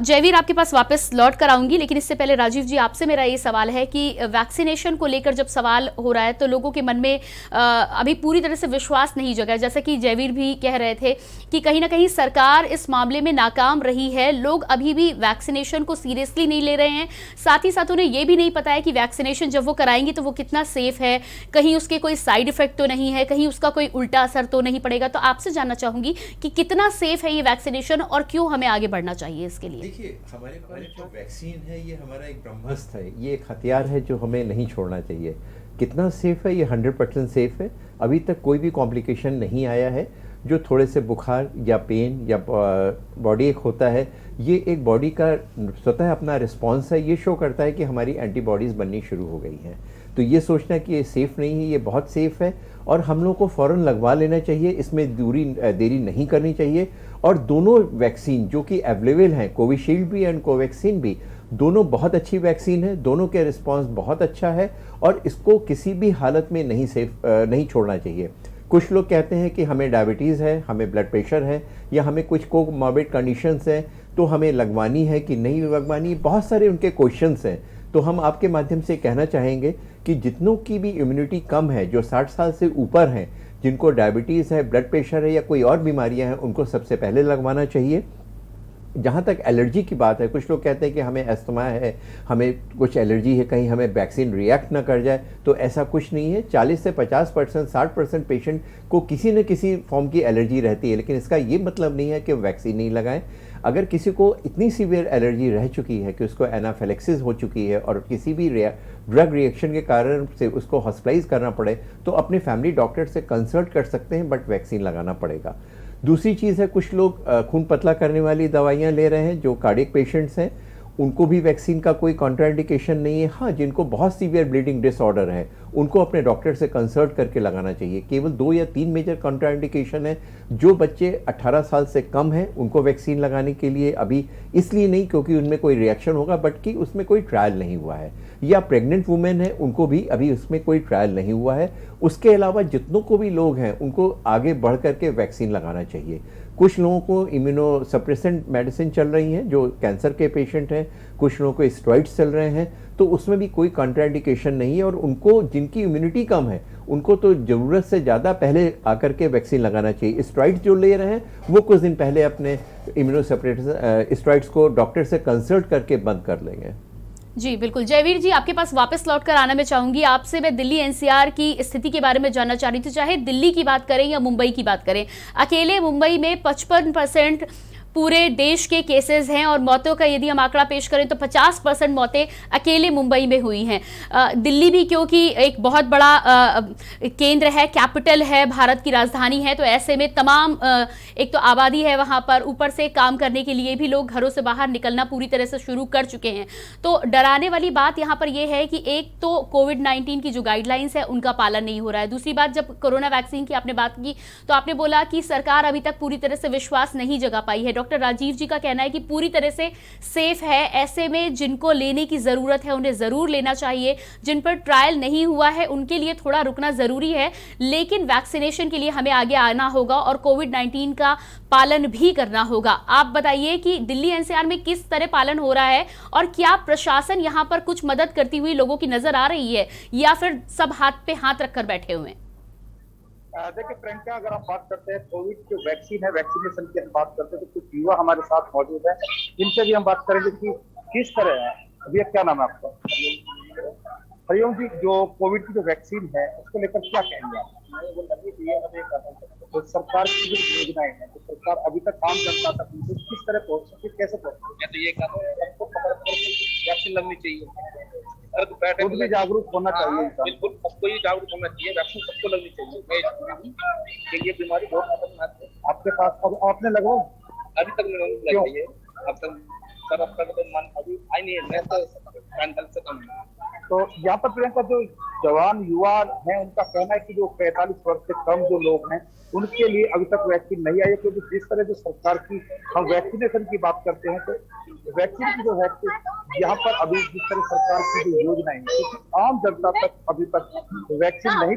जयवीर, आपके पास वापस लौट कर आऊंगी, लेकिन इससे पहले राजीव जी, आपसे मेरा ये सवाल है कि वैक्सीनेशन को लेकर जब सवाल हो रहा है तो लोगों के मन में अभी पूरी तरह से विश्वास नहीं जगा है। जैसा कि जयवीर भी कह रहे थे कि कहीं ना कहीं सरकार इस मामले में नाकाम रही है। लोग अभी भी वैक्सीनेशन को सीरियसली नहीं ले रहे हैं। साथ ही साथ उन्हें यह भी नहीं पता है कि वैक्सीनेशन जब वो कराएंगे तो वो कितना सेफ है, कहीं उसके कोई साइड इफेक्ट तो नहीं है, कहीं उसका कोई उल्टा असर तो नहीं पड़ेगा। तो आपसे जानना चाहूंगी कि कितना सेफ है ये वैक्सीनेशन और क्यों हमें आगे बढ़ना चाहिए इसके लिए। देखिए, हमारे पास जो वैक्सीन है ये हमारा एक ब्रह्मास्त्र है, ये एक हथियार है जो हमें नहीं छोड़ना चाहिए। कितना सेफ है? ये 100% सेफ है। अभी तक कोई भी कॉम्प्लिकेशन नहीं आया है। जो थोड़े से बुखार या पेन या बॉडी एक होता है, ये एक बॉडी का स्वतः अपना रिस्पॉन्स है। ये शो करता है कि हमारी एंटीबॉडीज़ बननी शुरू हो गई हैं। तो ये सोचना कि ये सेफ़ नहीं है, ये बहुत सेफ़ है और हम लोग को फ़ौरन लगवा लेना चाहिए। इसमें देरी नहीं करनी चाहिए। और दोनों वैक्सीन जो कि अवेलेबल हैं, कोविशील्ड भी एंड कोवैक्सीन भी, दोनों बहुत अच्छी वैक्सीन है। दोनों के रिस्पांस बहुत अच्छा है और इसको किसी भी हालत में नहीं छोड़ना चाहिए। कुछ लोग कहते हैं कि हमें डायबिटीज़ है, हमें ब्लड प्रेशर है या हमें कुछ कोमॉर्बिड कंडीशंस हैं तो हमें लगवानी है कि नहीं लगवानी, बहुत सारे उनके क्वेश्चंस हैं। तो हम आपके माध्यम से कहना चाहेंगे कि जितनों की भी इम्यूनिटी कम है, जो 60 साल से ऊपर हैं, जिनको डायबिटीज़ है, ब्लड प्रेशर है या कोई और बीमारियां हैं, उनको सबसे पहले लगवाना चाहिए। जहाँ तक एलर्जी की बात है, कुछ लोग कहते हैं कि हमें अस्थमा है, हमें कुछ एलर्जी है, कहीं हमें वैक्सीन रिएक्ट ना कर जाए, तो ऐसा कुछ नहीं है। 40 से 50%, 60% पेशेंट को किसी न किसी फॉर्म की एलर्जी रहती है, लेकिन इसका ये मतलब नहीं है कि वैक्सीन नहीं लगाएं। अगर किसी को इतनी सीवियर एलर्जी रह चुकी है कि उसको एनाफिलैक्सिस हो चुकी है और किसी भी ड्रग रिएक्शन के कारण से उसको हॉस्पिटलाइज करना पड़े, तो अपने फैमिली डॉक्टर से कंसल्ट कर सकते हैं, बट वैक्सीन लगाना पड़ेगा। दूसरी चीज़ है, कुछ लोग खून पतला करने वाली दवाइयाँ ले रहे हैं, जो कार्डियक पेशेंट्स हैं, उनको भी वैक्सीन का कोई कॉन्ट्राइंडिकेशन नहीं है। हाँ, जिनको बहुत सीवियर ब्लीडिंग डिसऑर्डर है उनको अपने डॉक्टर से कंसल्ट करके लगाना चाहिए। केवल 2 या 3 मेजर कॉन्ट्राइंडिकेशन है। जो बच्चे 18 साल से कम हैं उनको वैक्सीन लगाने के लिए अभी इसलिए नहीं क्योंकि उनमें कोई रिएक्शन होगा, बट कि उसमें कोई ट्रायल नहीं हुआ है। या प्रेग्नेंट वुमेन है, उनको भी अभी उसमें कोई ट्रायल नहीं हुआ है। उसके अलावा जितनों को भी लोग हैं उनको आगे बढ़ करके वैक्सीन लगाना चाहिए। कुछ लोगों को इम्यूनो सप्रेसेंट मेडिसिन चल रही हैं जो कैंसर के पेशेंट हैं, कुछ लोगों को स्टेरॉइड्स चल रहे हैं, तो उसमें भी कोई कॉन्ट्राइंडिकेशन नहीं है। और उनको जिनकी इम्यूनिटी कम है उनको तो ज़रूरत से ज़्यादा पहले आकर के वैक्सीन लगाना चाहिए। स्टेरॉइड्स जो ले रहे हैं वो कुछ दिन पहले अपने इम्यूनो सप्रेसेंट स्टेरॉइड्स को डॉक्टर से कंसल्ट करके बंद कर लेंगे। जी बिल्कुल। जयवीर जी, आपके पास वापस लौट कर आना मैं चाहूंगी। आपसे मैं दिल्ली एनसीआर की स्थिति के बारे में जानना चाह रही थी। चाहे दिल्ली की बात करें या मुंबई की बात करें, अकेले मुंबई में 55% पूरे देश के केसेस हैं और मौतों का यदि हम आंकड़ा पेश करें तो 50% मौतें अकेले मुंबई में हुई हैं। दिल्ली भी क्योंकि एक बहुत बड़ा केंद्र है, कैपिटल है, भारत की राजधानी है, तो ऐसे में तमाम एक तो आबादी है वहाँ पर, ऊपर से काम करने के लिए भी लोग घरों से बाहर निकलना पूरी तरह से शुरू कर चुके हैं। तो डराने वाली बात यहाँ पर यह है कि एक तो कोविड-19 की जो गाइडलाइंस है उनका पालन नहीं हो रहा है। दूसरी बात, जब कोरोना वैक्सीन की आपने बात की तो आपने बोला कि सरकार अभी तक पूरी तरह से विश्वास नहीं जगा पाई है। डॉक्टर राजीव जी का कहना है कि पूरी तरह से सेफ है। ऐसे में जिनको लेने की जरूरत है उन्हें जरूर लेना चाहिए। जिन पर ट्रायल नहीं हुआ है उनके लिए थोड़ा रुकना जरूरी है, लेकिन वैक्सीनेशन के लिए हमें आगे आना होगा और कोविड-19 का पालन भी करना होगा। आप बताइए कि दिल्ली एनसीआर में किस तरह पालन हो रहा है और क्या प्रशासन यहां पर कुछ मदद करती हुई लोगों की नजर आ रही है या फिर सब हाथ पे हाथ रखकर बैठे हुए हैं? देखिए प्रियंका, अगर हम बात करते हैं कोविड जो वैक्सीन है, वैक्सीनेशन की हम बात करते हैं तो कुछ युवा हमारे साथ मौजूद है, इनसे भी हम बात करेंगे कि किस तरह है। भैया, क्या नाम है आपका? हरिओम जी, जो कोविड की जो वैक्सीन है उसको लेकर क्या कहेंगे आप? तो सरकार की जो योजनाएं हैं, तो सरकार अभी तक आम जनता तक किस तरह पहुंच सकती है, कैसे पहुंच सकती है? मैं तो ये कहता हूँ सबको पकड़ वैक्सीन लगनी चाहिए। अरे तो बैठे खुद भी जागरूक होना चाहिए इंसान। बिल्कुल सबको ही जागरूक होना चाहिए, वैक्सीन सबको लगनी चाहिए। मैं कि ये बीमारी बहुत खतरनाक है। आपके पास अब आपने लगवाओ? अभी तक नहीं लगी है, अब तक तो मन अभी आई नहीं है, मैं तो कैंडल से कम है। तो यहाँ पर प्रियंका जो जवान युवा हैं उनका कहना है कि जो 45 वर्ष से कम जो लोग हैं उनके लिए अभी तक वैक्सीन नहीं आई है, क्योंकि जिस तरह जो सरकार की हम वैक्सीनेशन की बात करते हैं तो वैक्सीन की जो है यहाँ पर अभी जिस तरह सरकार की जो योजनाएं हैं क्योंकि आम जनता तक अभी तक वैक्सीन नहीं।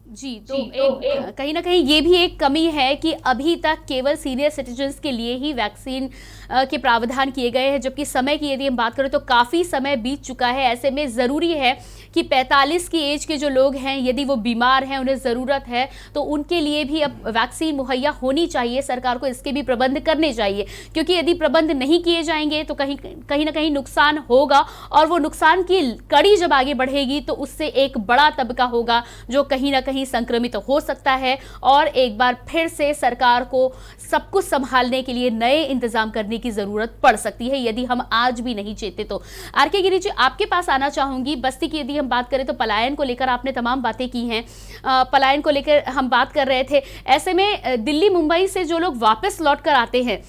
जी तो एक कहीं ना कहीं ये भी एक कमी है कि अभी तक केवल सीनियर सिटीजन्स के लिए ही वैक्सीन के प्रावधान किए गए हैं, जबकि समय की यदि हम बात करें तो काफ़ी समय बीत चुका है। ऐसे में ज़रूरी है कि 45 की एज के जो लोग हैं यदि वो बीमार हैं, उन्हें ज़रूरत है तो उनके लिए भी अब वैक्सीन मुहैया होनी चाहिए। सरकार को इसके भी प्रबंध करने चाहिए, क्योंकि यदि प्रबंध नहीं किए जाएंगे तो कहीं ना कहीं नुकसान होगा, और वो नुकसान की कड़ी जब आगे बढ़ेगी तो उससे एक बड़ा तबका होगा जो कहीं ना कहीं संक्रमित हो सकता है, और एक बार फिर से सरकार को सब कुछ संभालने के लिए नए इंतजाम करने की जरूरत पड़ सकती है यदि हम आज भी नहीं चेते तो। आर.के. गिरी जी, आपके पास आना चाहूंगी। बस्ती की यदि हम बात करें तो पलायन को लेकर आपने तमाम बातें की हैं, पलायन को लेकर हम बात कर रहे थे। ऐसे में दिल्ली मुंबई से जो लोग वापस लौट कर आते हैं,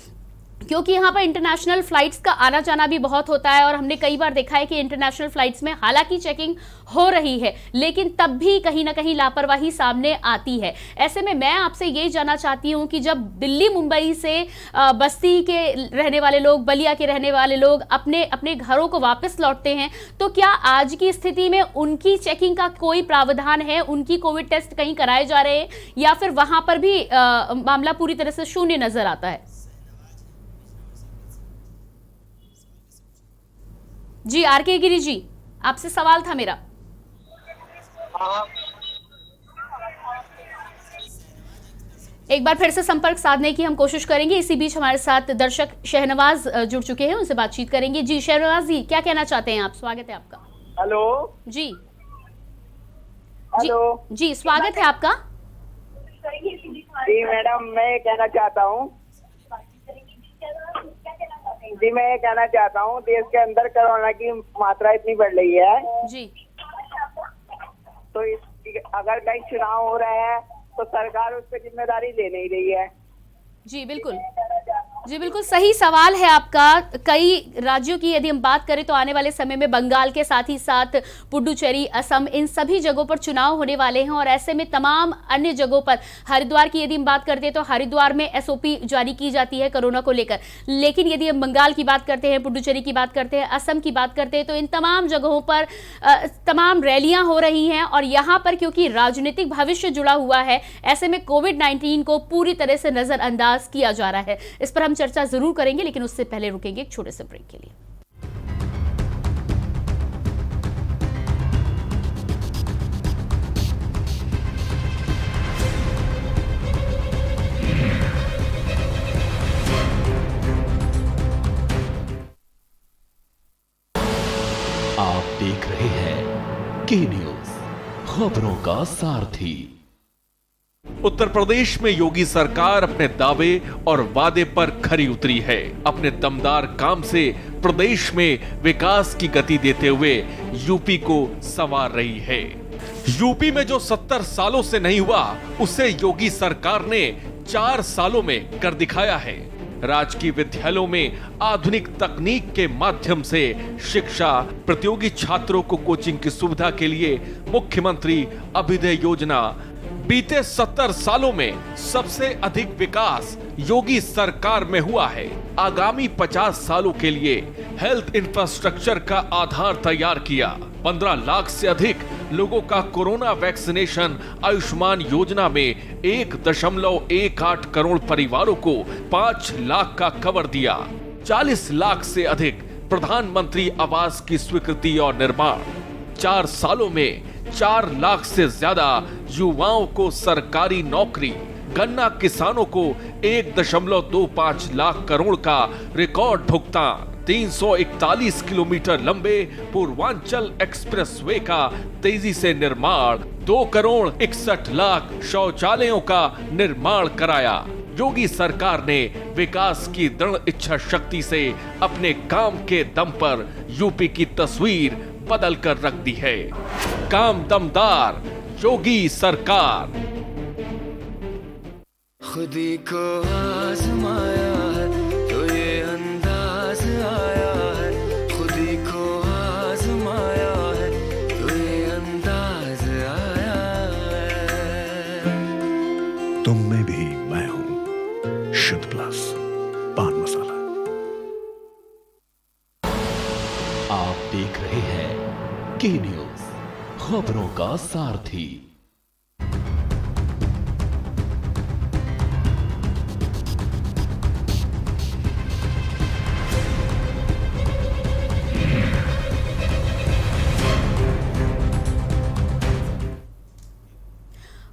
क्योंकि यहाँ पर इंटरनेशनल फ्लाइट्स का आना जाना भी बहुत होता है और हमने कई बार देखा है कि इंटरनेशनल फ्लाइट्स में हालांकि चेकिंग हो रही है लेकिन तब भी कहीं ना कहीं लापरवाही सामने आती है। ऐसे में मैं आपसे ये जानना चाहती हूँ कि जब दिल्ली मुंबई से बस्ती के रहने वाले लोग, बलिया के रहने वाले लोग अपने अपने घरों को वापस लौटते हैं तो क्या आज की स्थिति में उनकी चेकिंग का कोई प्रावधान है? उनकी कोविड टेस्ट कहीं कराए जा रहे हैं या फिर वहां पर भी मामला पूरी तरह से शून्य नजर आता है? जी आर.के. गिरी जी, आपसे सवाल था मेरा। एक बार फिर से संपर्क साधने की हम कोशिश करेंगे। इसी बीच हमारे साथ दर्शक शहनवाज जुड़ चुके हैं, उनसे बातचीत करेंगे। जी शहनवाज जी, क्या कहना चाहते हैं आप? स्वागत है आपका। हेलो जी। हेलो जी, स्वागत है आपका। जी मैडम, मैं ये कहना चाहता हूँ देश के अंदर कोरोना की मात्रा इतनी बढ़ रही है जी, तो अगर कहीं चुनाव हो रहे हैं तो सरकार उस पर जिम्मेदारी ले नहीं रही है। जी बिल्कुल, जी बिल्कुल सही सवाल है आपका। कई राज्यों की यदि हम बात करें तो आने वाले समय में बंगाल के साथ ही साथ पुडुचेरी, असम, इन सभी जगहों पर चुनाव होने वाले हैं, और ऐसे में तमाम अन्य जगहों पर, हरिद्वार की यदि हम बात करते हैं तो हरिद्वार में एसओपी जारी की जाती है कोरोना को लेकर। लेकिन यदि हम बंगाल की बात करते हैं, पुडुचेरी की बात करते हैं, असम की बात करते हैं तो इन तमाम जगहों पर तमाम रैलियां हो रही हैं, और यहाँ पर क्योंकि राजनीतिक भविष्य जुड़ा हुआ है, ऐसे में कोविड-19 को पूरी तरह से नजरअंदाज किया जा रहा है। इस पर हम चर्चा जरूर करेंगे, लेकिन उससे पहले रुकेंगे एक छोटे से ब्रेक के लिए। आप देख रहे हैं के न्यूज, खबरों का सारथी। उत्तर प्रदेश में योगी सरकार अपने दावे और वादे पर खरी उतरी है। अपने दमदार काम से प्रदेश में विकास की गति देते हुए यूपी को संवार रही है। यूपी में जो 70 सालों से नहीं हुआ, उसे योगी सरकार ने 4 सालों में कर दिखाया है। राजकीय विद्यालयों में आधुनिक तकनीक के माध्यम से शिक्षा, प्रतियोगी छात्रों को कोचिंग की सुविधा के लिए मुख्यमंत्री अभ्युदय योजना, बीते 70 सालों में सबसे अधिक विकास योगी सरकार में हुआ है। आगामी 50 सालों के लिए हेल्थ इंफ्रास्ट्रक्चर का आधार तैयार किया। 15 लाख से अधिक लोगों का कोरोना वैक्सीनेशन आयुष्मान योजना में 1.18 करोड़ परिवारों को 5 लाख का कवर दिया। 40 लाख से अधिक प्रधानमंत्री आवास की स्वीकृति और निर्माण। 4 सालों में 4 लाख से ज्यादा युवाओं को सरकारी नौकरी। गन्ना किसानों को 1.25 लाख करोड़ का रिकॉर्ड भुगतान। 341 किलोमीटर लंबे पूर्वांचल एक्सप्रेसवे का तेजी से निर्माण, 2 करोड़ 61 लाख शौचालयों का निर्माण कराया। योगी सरकार ने विकास की दृढ़ इच्छा शक्ति से अपने काम के दम पर यूपी की तस्वीर बदल कर रख दी है। काम दमदार, योगी सरकार। खुदी को आजमाया है तो ये अंदाज आया है, खुदी को आजमाया है तो ये अंदाज आया है। तुम में भी मैं हूं, शुद्ध प्लस पान मसाला। आप देख रहे हैं के न्यूज, खबरों का सारथी।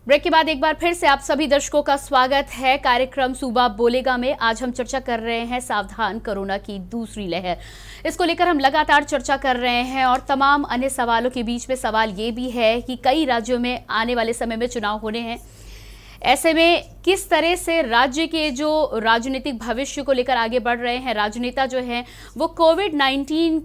ब्रेक के बाद एक बार फिर से आप सभी दर्शकों का स्वागत है कार्यक्रम सूबा बोलेगा में। आज हम चर्चा कर रहे हैं सावधान कोरोना की दूसरी लहर। इसको लेकर हम लगातार चर्चा कर रहे हैं और तमाम अन्य सवालों के बीच में सवाल ये भी है कि कई राज्यों में आने वाले समय में चुनाव होने हैं। ऐसे में किस तरह से राज्य के जो राजनीतिक भविष्य को लेकर आगे बढ़ रहे हैं राजनेता जो हैं वो कोविड-19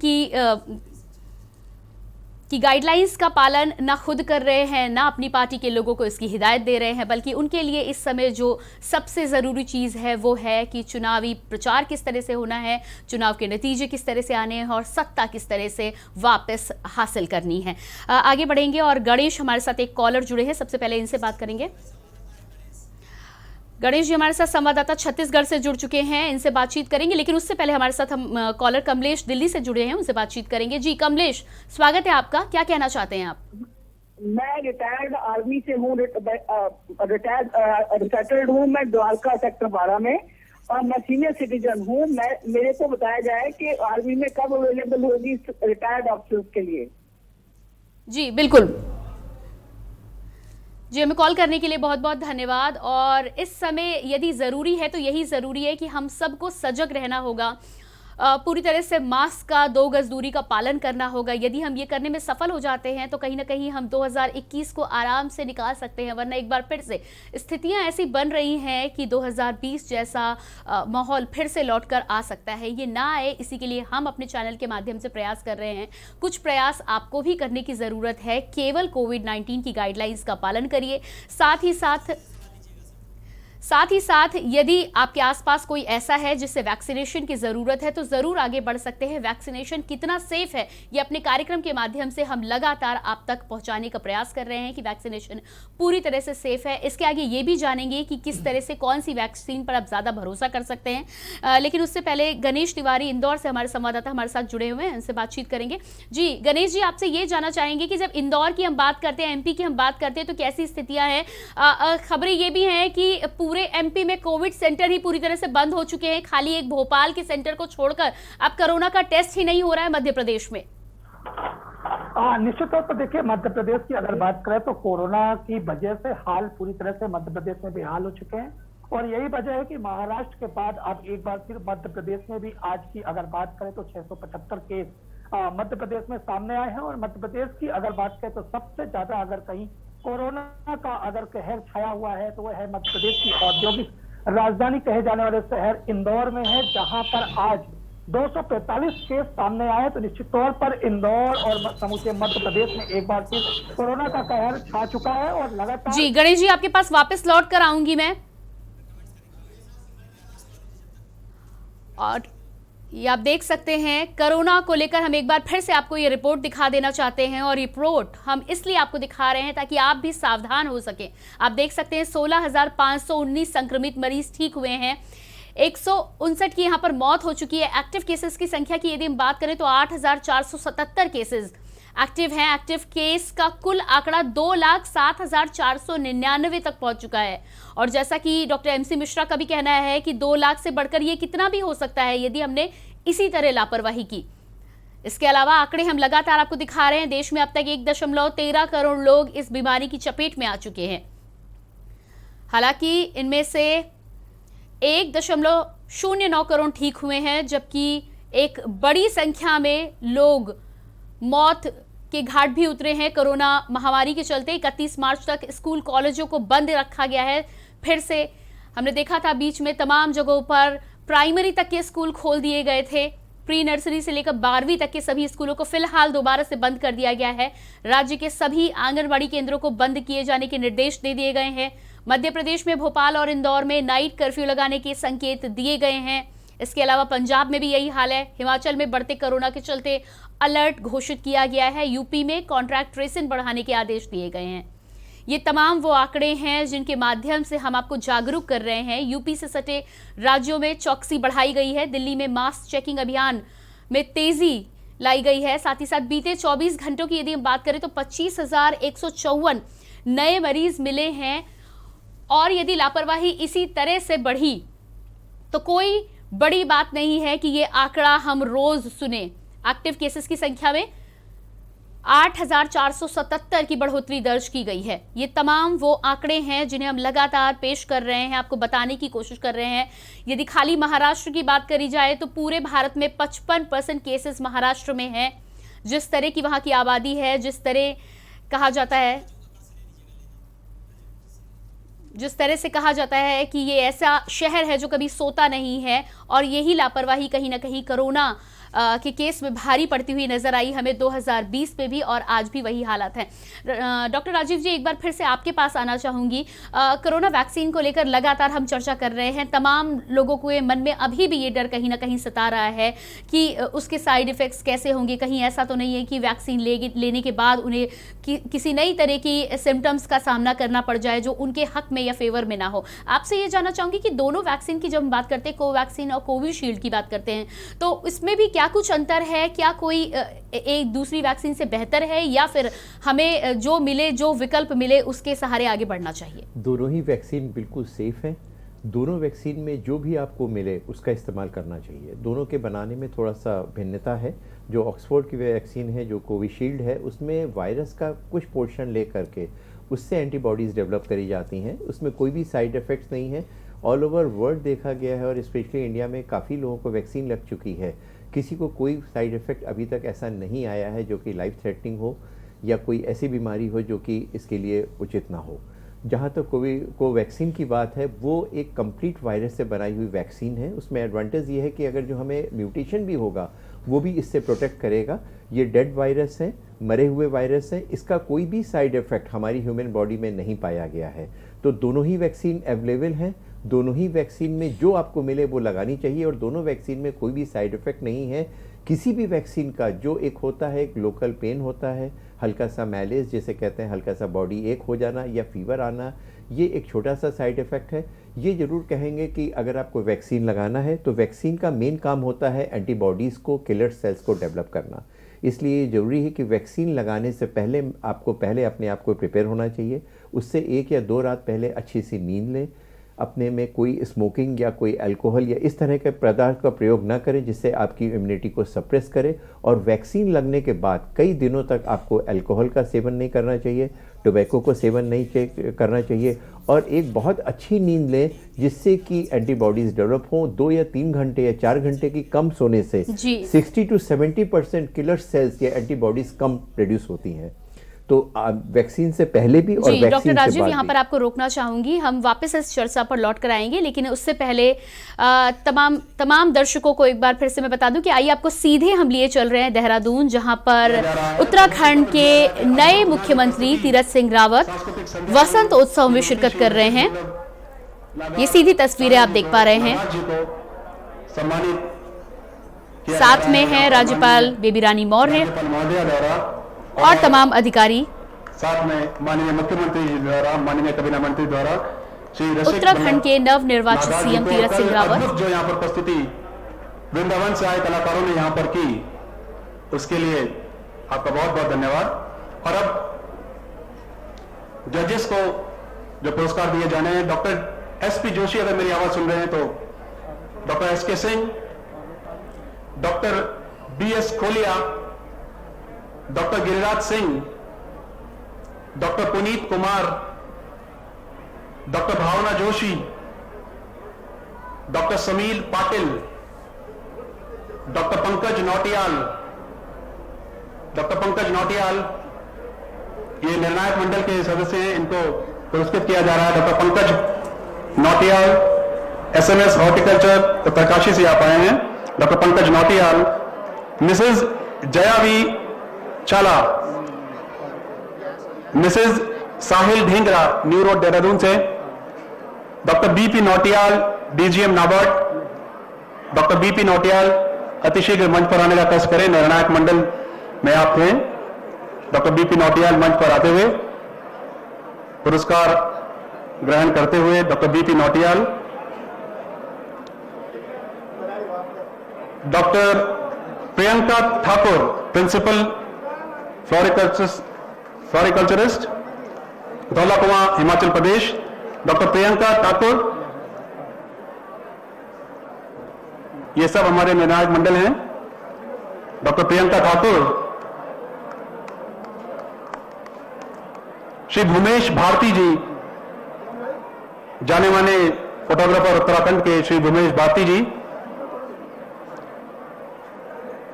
की गाइडलाइंस का पालन ना खुद कर रहे हैं, ना अपनी पार्टी के लोगों को इसकी हिदायत दे रहे हैं, बल्कि उनके लिए इस समय जो सबसे ज़रूरी चीज़ है वो है कि चुनावी प्रचार किस तरह से होना है, चुनाव के नतीजे किस तरह से आने हैं और सत्ता किस तरह से वापस हासिल करनी है। आगे बढ़ेंगे और गणेश हमारे साथ एक कॉलर जुड़े हैं, सबसे पहले इनसे बात करेंगे। गणेश जी हमारे साथ संवाददाता छत्तीसगढ़ से जुड़ चुके हैं, इनसे बातचीत करेंगे, लेकिन उससे पहले हमारे साथ हम कॉलर कमलेश दिल्ली से जुड़े हैं, उनसे बातचीत करेंगे। जी कमलेश, स्वागत है आपका, क्या कहना चाहते हैं आप? मैं रिटायर्ड आर्मी से हूँ, रिटायर्ड हूँ मैं द्वारका सेक्टर 12 में, और मैं सीनियर सिटीजन हूँ। मेरे को बताया जाए कि आर्मी में कब अवेलेबल होगी रिटायर्ड ऑफिसर्स के लिए। जी बिल्कुल जी, हमें कॉल करने के लिए बहुत बहुत धन्यवाद। और इस समय यदि ज़रूरी है तो यही ज़रूरी है कि हम सबको सजग रहना होगा, पूरी तरह से मास्क का 2 गज दूरी का पालन करना होगा। यदि हम ये करने में सफल हो जाते हैं तो कहीं ना कहीं हम 2021 को आराम से निकाल सकते हैं, वरना एक बार फिर से स्थितियां ऐसी बन रही हैं कि 2020 जैसा माहौल फिर से लौट कर आ सकता है। ये ना आए, इसी के लिए हम अपने चैनल के माध्यम से प्रयास कर रहे हैं। कुछ प्रयास आपको भी करने की ज़रूरत है। केवल कोविड-19 की गाइडलाइंस का पालन करिए, साथ ही साथ यदि आपके आसपास कोई ऐसा है जिसे वैक्सीनेशन की ज़रूरत है तो ज़रूर आगे बढ़ सकते हैं। वैक्सीनेशन कितना सेफ है ये अपने कार्यक्रम के माध्यम से हम लगातार आप तक पहुंचाने का प्रयास कर रहे हैं कि वैक्सीनेशन पूरी तरह से सेफ है। इसके आगे ये भी जानेंगे कि किस तरह से कौन सी वैक्सीन पर आप ज़्यादा भरोसा कर सकते हैं। लेकिन उससे पहले गणेश तिवारी इंदौर से हमारे संवाददाता हमारे साथ जुड़े हुए हैं, उनसे बातचीत करेंगे। जी गणेश जी, आपसे ये जानना चाहेंगे कि जब इंदौर की हम बात करते हैं, MP की हम बात करते हैं, तो कैसी स्थितियाँ हैं? खबरें ये भी हैं कि पूरे MP में कोविड सेंटर ही पूरी तरह से बंद हो चुके हैं, खाली एक भोपाल के सेंटर को छोड़कर अब कोरोना का टेस्ट ही नहीं हो रहा है मध्य प्रदेश में। निश्चित तौर पर देखिए, मध्य प्रदेश की अगर बात करें तो कोरोना की वजह से हाल पूरी तरह से मध्य प्रदेश में बेहाल हो चुके हैं, और यही वजह है कि महाराष्ट्र के बाद अब एक बार फिर मध्य प्रदेश में भी आज की अगर बात करें तो 675 केस मध्य प्रदेश में सामने आए हैं। और मध्य प्रदेश की अगर बात करें तो सबसे ज्यादा अगर कहीं कोरोना का अगर कहर छाया हुआ है तो वह है मध्य प्रदेश की औद्योगिक राजधानी कहे जाने वाले शहर इंदौर में है, जहां पर आज 245 केस सामने आए। तो निश्चित तौर पर इंदौर और समूचे मध्य प्रदेश में एक बार फिर कोरोना का कहर छा चुका है और लगातार। जी गणेश जी, आपके पास वापस लौट कर आऊंगी मैं। और ये आप देख सकते हैं, कोरोना को लेकर हम एक बार फिर से आपको ये रिपोर्ट दिखा देना चाहते हैं, और रिपोर्ट हम इसलिए आपको दिखा रहे हैं ताकि आप भी सावधान हो सकें। आप देख सकते हैं 16,519 संक्रमित मरीज ठीक हुए हैं, 159 की यहाँ पर मौत हो चुकी है। एक्टिव केसेस की संख्या की यदि हम बात करें तो 8,477 केसेस एक्टिव हैं। एक्टिव केस का कुल आंकड़ा 2,07,499 तक पहुंच चुका है। और जैसा कि डॉक्टर MC मिश्रा का भी कहना है कि 2 लाख से बढ़कर ये कितना भी हो सकता है यदि हमने इसी तरह लापरवाही की। इसके अलावा आंकड़े हम लगातार आपको दिखा रहे हैं। देश में अब तक 1.13 करोड़ लोग इस बीमारी की चपेट में आ चुके हैं। हालांकि इनमें से 1.09 करोड़ ठीक हुए हैं, जबकि एक बड़ी संख्या में लोग मौत के घाट भी उतरे हैं कोरोना महामारी के चलते। 31 मार्च तक स्कूल कॉलेजों को बंद रखा गया है। फिर से हमने देखा था बीच में तमाम जगहों पर प्राइमरी तक के स्कूल खोल दिए गए थे। प्री नर्सरी से लेकर 12वीं तक के सभी स्कूलों को फिलहाल दोबारा से बंद कर दिया गया है। राज्य के सभी आंगनबाड़ी केंद्रों को बंद किए जाने के निर्देश दे दिए गए हैं। मध्य प्रदेश में भोपाल और इंदौर में नाइट कर्फ्यू लगाने के संकेत दिए गए हैं। इसके अलावा पंजाब में भी यही हाल है। हिमाचल में बढ़ते कोरोना के चलते अलर्ट घोषित किया गया है। यूपी में कॉन्ट्रैक्ट ट्रेसिंग बढ़ाने के आदेश दिए गए हैं। ये तमाम वो आंकड़े हैं जिनके माध्यम से हम आपको जागरूक कर रहे हैं। यूपी से सटे राज्यों में चौकसी बढ़ाई गई है। दिल्ली में मास चेकिंग अभियान में तेजी लाई गई है। साथ ही साथ बीते 24 घंटों की यदि हम बात करें तो 25,154 नए मरीज मिले हैं। और यदि लापरवाही इसी तरह से बढ़ी तो कोई बड़ी बात नहीं है कि ये आंकड़ा हम रोज सुने। एक्टिव केसेस की संख्या में 8,477 की बढ़ोतरी दर्ज की गई है। ये तमाम वो आंकड़े हैं जिन्हें हम लगातार पेश कर रहे हैं, आपको बताने की कोशिश कर रहे हैं। यदि खाली महाराष्ट्र की बात करी जाए तो पूरे भारत में 55% केसेस महाराष्ट्र में हैं। जिस तरह की वहां की आबादी है, जिस तरह से कहा जाता है कि ये ऐसा शहर है जो कभी सोता नहीं है, और यही लापरवाही कहीं ना कहीं कोरोना के केस में भारी पड़ती हुई नजर आई हमें 2020 में भी, और आज भी वही हालात हैं। डॉक्टर राजीव जी, एक बार फिर से आपके पास आना चाहूंगी। कोरोना वैक्सीन को लेकर लगातार हम चर्चा कर रहे हैं। तमाम लोगों के मन में अभी भी ये डर कहीं ना कहीं सता रहा है कि उसके साइड इफेक्ट्स कैसे होंगे। कहीं ऐसा तो नहीं है कि वैक्सीन लेने के बाद उन्हें किसी नई तरह की सिम्टम्स का सामना करना पड़ जाए जो उनके हक में या फेवर में ना हो। आपसे ये जानना चाहूंगी कि दोनों वैक्सीन की जब हम बात करते हैं, कोवैक्सीन और कोविशील्ड की बात करते हैं, तो इसमें भी क्या कुछ अंतर है? क्या कोई एक दूसरी वैक्सीन से बेहतर है, या फिर हमें जो मिले, जो विकल्प मिले उसके सहारे आगे बढ़ना चाहिए? दोनों ही वैक्सीन बिल्कुल सेफ है। दोनों वैक्सीन में जो भी आपको मिले उसका इस्तेमाल करना चाहिए। दोनों के बनाने में थोड़ा सा भिन्नता है। जो ऑक्सफोर्ड की वैक्सीन है, जो कोविशील्ड है, उसमें वायरस का कुछ पोर्शन ले करके उससे एंटीबॉडीज़ डेवलप करी जाती हैं। उसमें कोई भी साइड इफ़ेक्ट्स नहीं है। ऑल ओवर वर्ल्ड देखा गया है, और स्पेशली इंडिया में काफ़ी लोगों को वैक्सीन लग चुकी है। किसी को कोई साइड इफ़ेक्ट अभी तक ऐसा नहीं आया है जो कि लाइफ थ्रेटनिंग हो, या कोई ऐसी बीमारी हो जो कि इसके लिए उचित ना हो। जहाँ तक कोवैक्सीन की बात है, वो एक कंप्लीट वायरस से बनाई हुई वैक्सीन है। उसमें एडवांटेज ये है कि अगर जो हमें म्यूटेशन भी होगा वो भी इससे प्रोटेक्ट करेगा। ये डेड वायरस है, मरे हुए वायरस है, इसका कोई भी साइड इफ़ेक्ट हमारी ह्यूमन बॉडी में नहीं पाया गया है। तो दोनों ही वैक्सीन अवेलेबल हैं। दोनों ही वैक्सीन में जो आपको मिले वो लगानी चाहिए, और दोनों वैक्सीन में कोई भी साइड इफ़ेक्ट नहीं है। किसी भी वैक्सीन का जो एक होता है, एक लोकल पेन होता है, हल्का सा मैलेज जिसे कहते हैं, हल्का सा बॉडी एक हो जाना या फीवर आना, ये एक छोटा सा साइड इफ़ेक्ट है। ये ज़रूर कहेंगे कि अगर आपको वैक्सीन लगाना है तो वैक्सीन का मेन काम होता है एंटीबॉडीज़ को, किलर सेल्स को डेवलप करना। इसलिए ज़रूरी है कि वैक्सीन लगाने से पहले आपको अपने आप को प्रिपेयर होना चाहिए। उससे 1 या 2 रात पहले अच्छी सी नींद लें। अपने में कोई स्मोकिंग या कोई अल्कोहल या इस तरह के पदार्थ का प्रयोग ना करें जिससे आपकी इम्यूनिटी को सप्रेस करे। और वैक्सीन लगने के बाद कई दिनों तक आपको अल्कोहल का सेवन नहीं करना चाहिए, टोबैको को सेवन नहीं करना चाहिए, और एक बहुत अच्छी नींद लें जिससे कि एंटीबॉडीज़ डेवलप हों। 2 या 3 घंटे या 4 घंटे की कम सोने से 60 to 70% किलर सेल्स या एंटीबॉडीज़ कम प्रोड्यूस होती हैं। तो वैक्सीन से पहले भी और वैक्सीन से बाद भी। डॉक्टर राजीव, यहाँ पर आपको रोकना चाहूंगी। हम वापस इस चर्चा पर लौट कर आएंगे, लेकिन उससे पहले तमाम दर्शकों को एक बार फिर से मैं बता दूं कि आइए आपको सीधे हम लिए चल रहे हैं देहरादून, जहां पर उत्तराखंड के नए मुख्यमंत्री तीरथ सिंह रावत वसंत उत्सव में शिरकत कर रहे हैं। ये सीधी तस्वीरें आप देख पा रहे हैं। साथ में है राज्यपाल बेबी रानी मौर्य और तमाम अधिकारी। साथ में माननीय मुख्यमंत्री जी द्वारा, माननीय कैबिनेट मंत्री द्वारा उत्तराखंड के नव निर्वाचित सीएम तीरथ सिंह रावत जो यहाँ पर प्रस्तुति वृंदावन से आए कलाकारों ने यहाँ पर की, उसके लिए आपका बहुत बहुत धन्यवाद। और अब जजेस को जो पुरस्कार दिए जाने हैं, डॉक्टर एसपी जोशी अगर मेरी आवाज सुन रहे हैं तो, doctor SK Singh, doctor BS Kholia, doctor Giriraj Singh, doctor Puneet Kumar, doctor Bhavna Joshi, doctor Sameel Patil, doctor Pankaj Nautiyal ये निर्णायक मंडल के सदस्य हैं, इनको पुरस्कृत किया जा रहा है। Doctor Pankaj Nautiyal SMS horticulture Uttarkashi से आप आए हैं। Doctor Pankaj Nautiyal. Mrs Jaya V Chala, Mrs Sahil Dhingra new road Dehradun से। Doctor BP Nautiyal DGM NABARD. Doctor BP Nautiyal अतिशीघ्र मंच पर आने का कष्ट करें, निर्णायक मंडल में आप हैं। डॉक्टर BP नौटियाल मंच पर आते हुए पुरस्कार ग्रहण करते हुए। Doctor BP Nautiyal. Doctor Priyanka Thakur principal floriculturist Dhaula Kuan Himachal Pradesh. Doctor Priyanka Thakur, ये सब हमारे निर्णायक मंडल हैं। डॉक्टर प्रियंका ठाकुर। श्री भूमेश भारती जी, जाने माने फोटोग्राफर उत्तराखंड के श्री भूमेश भारती जी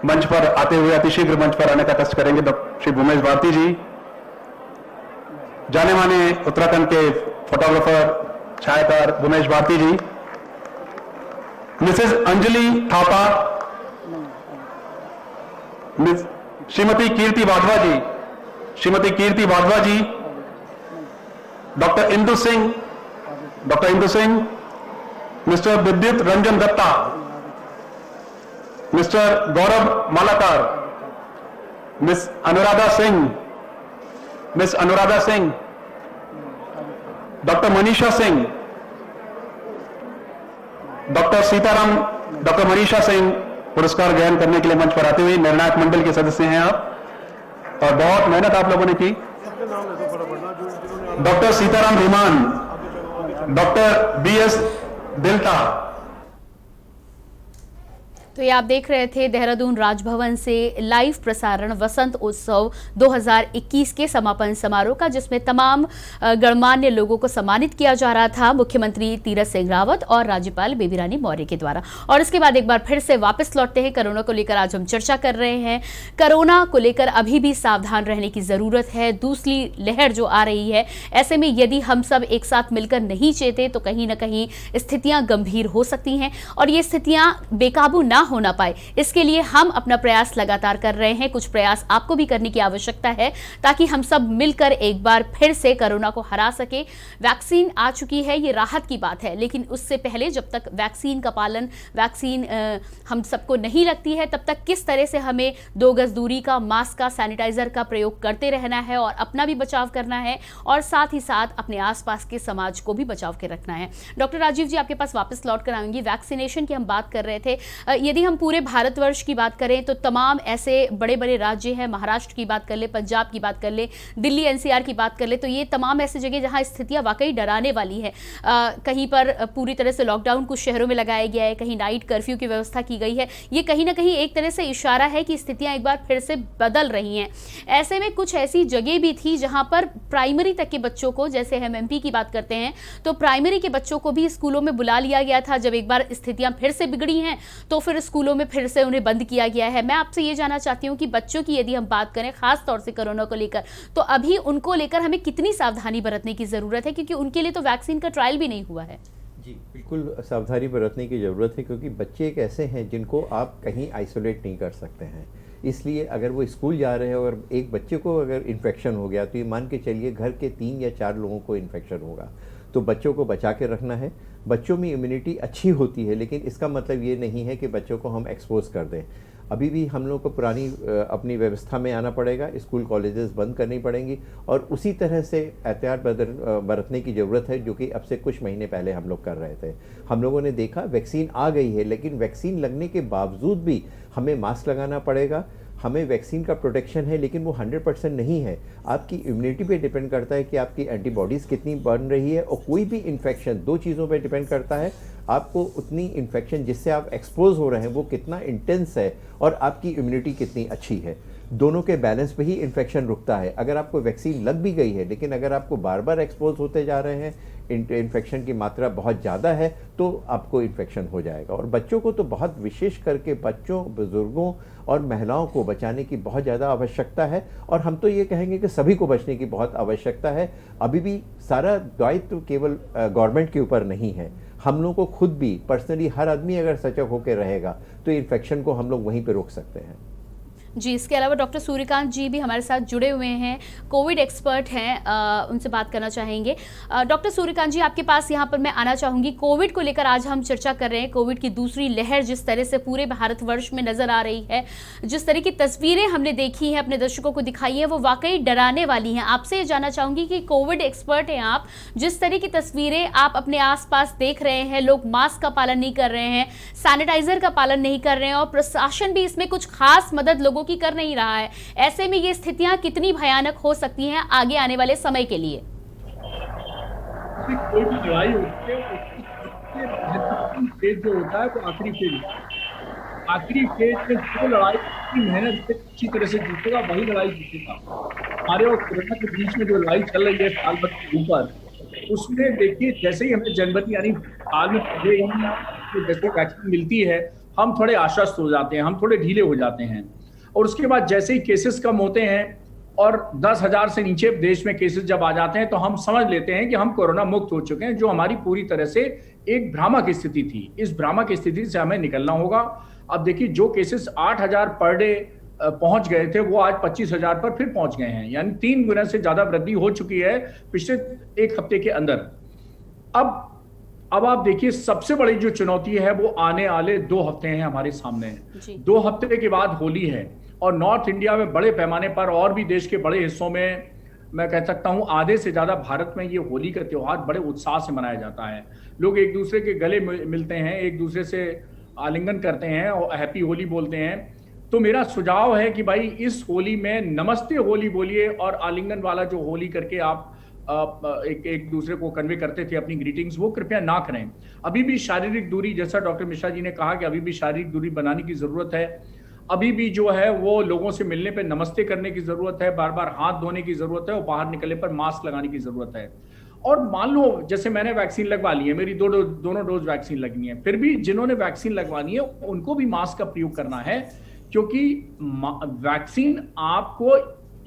मंच पर आते हुए अतिशीघ्र मंच पर आने का कष्ट करेंगे। श्री भूमेश भारती जी, जाने माने उत्तराखंड के फोटोग्राफर छायाकार Bhumesh Bharti ji. Mrs Anjali Thapa, Shrimati Kirti Wadhwa ji, Shrimati Kirti Wadhwa ji. Doctor Indu Singh, doctor Indu Singh. Mr Vidyut Ranjan Dutta, Mr Gaurav Malakar, miss Anuradha Singh, miss Anuradha Singh. Doctor Manisha Singh, doctor Sitaram, doctor Manisha Singh पुरस्कार ग्रहण करने के लिए मंच पर आते हुए। निर्णायक मंडल के सदस्य हैं आप और बहुत मेहनत आप लोगों ने की। Doctor Sitaram Dhiman, doctor BS दिलता। तो ये आप देख रहे थे देहरादून राजभवन से लाइव प्रसारण वसंत उत्सव 2021 के समापन समारोह का, जिसमें तमाम गणमान्य लोगों को सम्मानित किया जा रहा था मुख्यमंत्री तीरथ सिंह रावत और राज्यपाल बेबी रानी मौर्य के द्वारा। और इसके बाद एक बार फिर से वापस लौटते हैं कोरोना को लेकर। आज हम चर्चा कर रहे हैं कोरोना को लेकर अभी भी सावधान रहने की जरूरत है। दूसरी लहर जो आ रही है, ऐसे में यदि हम सब एक साथ मिलकर नहीं चेते तो कहीं ना कहीं स्थितियां गंभीर हो सकती हैं और ये स्थितियां बेकाबू ना होना पाए, इसके लिए हम अपना प्रयास लगातार कर रहे हैं। कुछ प्रयास आपको भी करने की आवश्यकता है ताकि हम सब मिलकर एक बार फिर से कोरोना को हरा सके। वैक्सीन आ चुकी है, ये राहत की बात है, लेकिन उससे पहले जब तक वैक्सीन का पालन, वैक्सीन हम सबको नहीं लगती है, तब तक किस तरह से हमें 2 गज दूरी का, मास्क का, सैनिटाइजर का प्रयोग करते रहना है और अपना भी बचाव करना है और साथ ही साथ अपने आसपास के समाज को भी बचाव के रखना है। डॉक्टर राजीव जी, आपके पास वापस लौट कर आएंगी। वैक्सीनेशन की हम बात कर रहे थे। यदि हम पूरे भारतवर्ष की बात करें तो तमाम ऐसे बड़े बड़े राज्य हैं, महाराष्ट्र की बात कर ले, पंजाब की बात कर ले, दिल्ली NCR की बात कर ले, तो ये तमाम ऐसे जगह जहां स्थितियां वाकई डराने वाली है। कहीं पर पूरी तरह से लॉकडाउन कुछ शहरों में लगाया गया है, कहीं नाइट कर्फ्यू की व्यवस्था की गई है। ये कहीं ना कहीं एक तरह से इशारा है कि स्थितियां एक बार फिर से बदल रही हैं। ऐसे में कुछ ऐसी जगह भी थी जहां पर प्राइमरी तक के बच्चों को, जैसे हम MP की बात करते हैं, तो प्राइमरी के बच्चों को भी स्कूलों में बुला लिया गया था। जब एक बार स्थितियां फिर से बिगड़ी हैं तो फिर स्कूलों में फिर से उन्हें बंद किया गया है। मैं आपसे ये जानना चाहती हूँ कि बच्चों की यदि हम बात करें खास तौर से कोरोना को लेकर, तो अभी उनको लेकर हमें कितनी सावधानी बरतने की जरूरत है, क्योंकि उनके लिए तो वैक्सीन का ट्रायल भी नहीं हुआ है। जी बिल्कुल सावधानी बरतने की ज़रूरत है, क्योंकि बच्चे एक ऐसे हैं जिनको आप कहीं आइसोलेट नहीं कर सकते हैं। इसलिए अगर वो स्कूल जा रहे हैं और एक बच्चे को अगर इन्फेक्शन हो गया तो ये मान के चलिए घर के 3 या 4 लोगों को इन्फेक्शन होगा। तो बच्चों को बचा के रखना है। बच्चों में इम्यूनिटी अच्छी होती है, लेकिन इसका मतलब ये नहीं है कि बच्चों को हम एक्सपोज कर दें। अभी भी हम लोग को पुरानी अपनी व्यवस्था में आना पड़ेगा, स्कूल कॉलेजेस बंद करनी पड़ेंगी और उसी तरह से एहतियात बरतने की ज़रूरत है, जो कि अब से कुछ महीने पहले हम लोग कर रहे थे। हम लोगों ने देखा वैक्सीन आ गई है, लेकिन वैक्सीन लगने के बावजूद भी हमें मास्क लगाना पड़ेगा। हमें वैक्सीन का प्रोटेक्शन है, लेकिन वो 100% नहीं है। आपकी इम्यूनिटी पे डिपेंड करता है कि आपकी एंटीबॉडीज़ कितनी बन रही है, और कोई भी इन्फेक्शन 2 चीज़ों पे डिपेंड करता है। आपको उतनी इन्फेक्शन जिससे आप एक्सपोज हो रहे हैं वो कितना इंटेंस है और आपकी इम्यूनिटी कितनी अच्छी है। दोनों के बैलेंस पे ही इन्फेक्शन रुकता है। अगर आपको वैक्सीन लग भी गई है, लेकिन अगर आपको बार बार एक्सपोज होते जा रहे हैं, इन्फेक्शन की मात्रा बहुत ज़्यादा है, तो आपको इन्फेक्शन हो जाएगा। और बच्चों को तो बहुत विशेष करके बच्चों, बुजुर्गों और महिलाओं को बचाने की बहुत ज़्यादा आवश्यकता है। और हम तो ये कहेंगे कि सभी को बचने की बहुत आवश्यकता है। अभी भी सारा दायित्व केवल गवर्नमेंट के ऊपर नहीं है, हम लोग को खुद भी पर्सनली, हर आदमी अगर सजग होकर रहेगा तो इन्फेक्शन को हम लोग वहीं पे रोक सकते हैं। जी, इसके अलावा डॉक्टर सूर्यकांत जी भी हमारे साथ जुड़े हुए हैं, कोविड एक्सपर्ट हैं, उनसे बात करना चाहेंगे। डॉक्टर सूर्यकांत जी, आपके पास यहाँ पर मैं आना चाहूँगी। कोविड को लेकर आज हम चर्चा कर रहे हैं। कोविड की दूसरी लहर जिस तरह से पूरे भारतवर्ष में नज़र आ रही है, जिस तरह की तस्वीरें हमने देखी हैं, अपने दर्शकों को दिखाई हैं, वो वाकई डराने वाली हैं। आपसे ये जानना चाहूँगी कि कोविड एक्सपर्ट हैं आप, जिस तरह की तस्वीरें आप अपने आसपास देख रहे हैं, लोग मास्क का पालन नहीं कर रहे हैं, सैनिटाइजर का पालन नहीं कर रहे हैं और प्रशासन भी इसमें कुछ खास मदद लोगों की कर नहीं रहा है, ऐसे में ये स्थितियां कितनी भयानक हो सकती हैं आगे आने वाले समय के लिए? कोई भी लड़ाई होती है, उसकी महत्वपूर्ण फेज जो होता है वो आखिरी फेज होता है। आखिरी फेज में जो लड़ाई की मेहनत से अच्छी तरह से जीतेगा, वही लड़ाई जीतेगा। हमारे और कोरोना के बीच में जो लड़ाई चल रही है साल भर के ऊपर, उसमें देखिए जैसे ही हमें जनवरी यानी साल में पहले जैसे वैक्सीन मिलती है, हम थोड़े आश्वस्त हो जाते हैं, हम थोड़े ढीले हो जाते हैं। और उसके बाद जैसे ही केसेस कम होते हैं और 10,000 से नीचे देश में केसेस जब आ जाते हैं, तो हम समझ लेते हैं कि हम कोरोना मुक्त हो चुके हैं, जो हमारी पूरी तरह से एक भ्रामक स्थिति थी। इस भ्रामक स्थिति से हमें निकलना होगा। अब देखिए, जो केसेस 8,000 पर डे पहुंच गए थे, वो आज 25,000 पर फिर पहुंच गए हैं, यानी 3 गुना से ज्यादा वृद्धि हो चुकी है पिछले 1 हफ्ते के अंदर। अब आप देखिए, सबसे बड़ी जो चुनौती है वो आने वाले 2 हफ्ते हैं हमारे सामने। 2 हफ्ते के बाद होली है और नॉर्थ इंडिया में बड़े पैमाने पर और भी देश के बड़े हिस्सों में, मैं कह सकता हूं आधे से ज्यादा भारत में ये होली का त्योहार बड़े उत्साह से मनाया जाता है। लोग एक दूसरे के गले मिलते हैं, एक दूसरे से आलिंगन करते हैं और हैप्पी होली बोलते हैं। तो मेरा सुझाव है कि भाई इस होली में नमस्ते होली बोलिए और आलिंगन वाला जो होली करके आप एक दूसरे को कन्वे करते थे अपनी ग्रीटिंग्स, वो कृपया ना करें। अभी भी शारीरिक दूरी, जैसा डॉक्टर मिश्रा जी ने कहा कि अभी भी शारीरिक दूरी बनाने की जरूरत है। अभी भी जो है वो लोगों से मिलने पे नमस्ते करने की जरूरत है, बार बार हाथ धोने की जरूरत है और बाहर निकलने पर मास्क लगाने की जरूरत है। और मान लो जैसे मैंने वैक्सीन लगवा ली है, मेरी दोनों डोज वैक्सीन लगनी है, फिर भी जिन्होंने वैक्सीन लगवानी है उनको भी मास्क का प्रयोग करना है, क्योंकि वैक्सीन आपको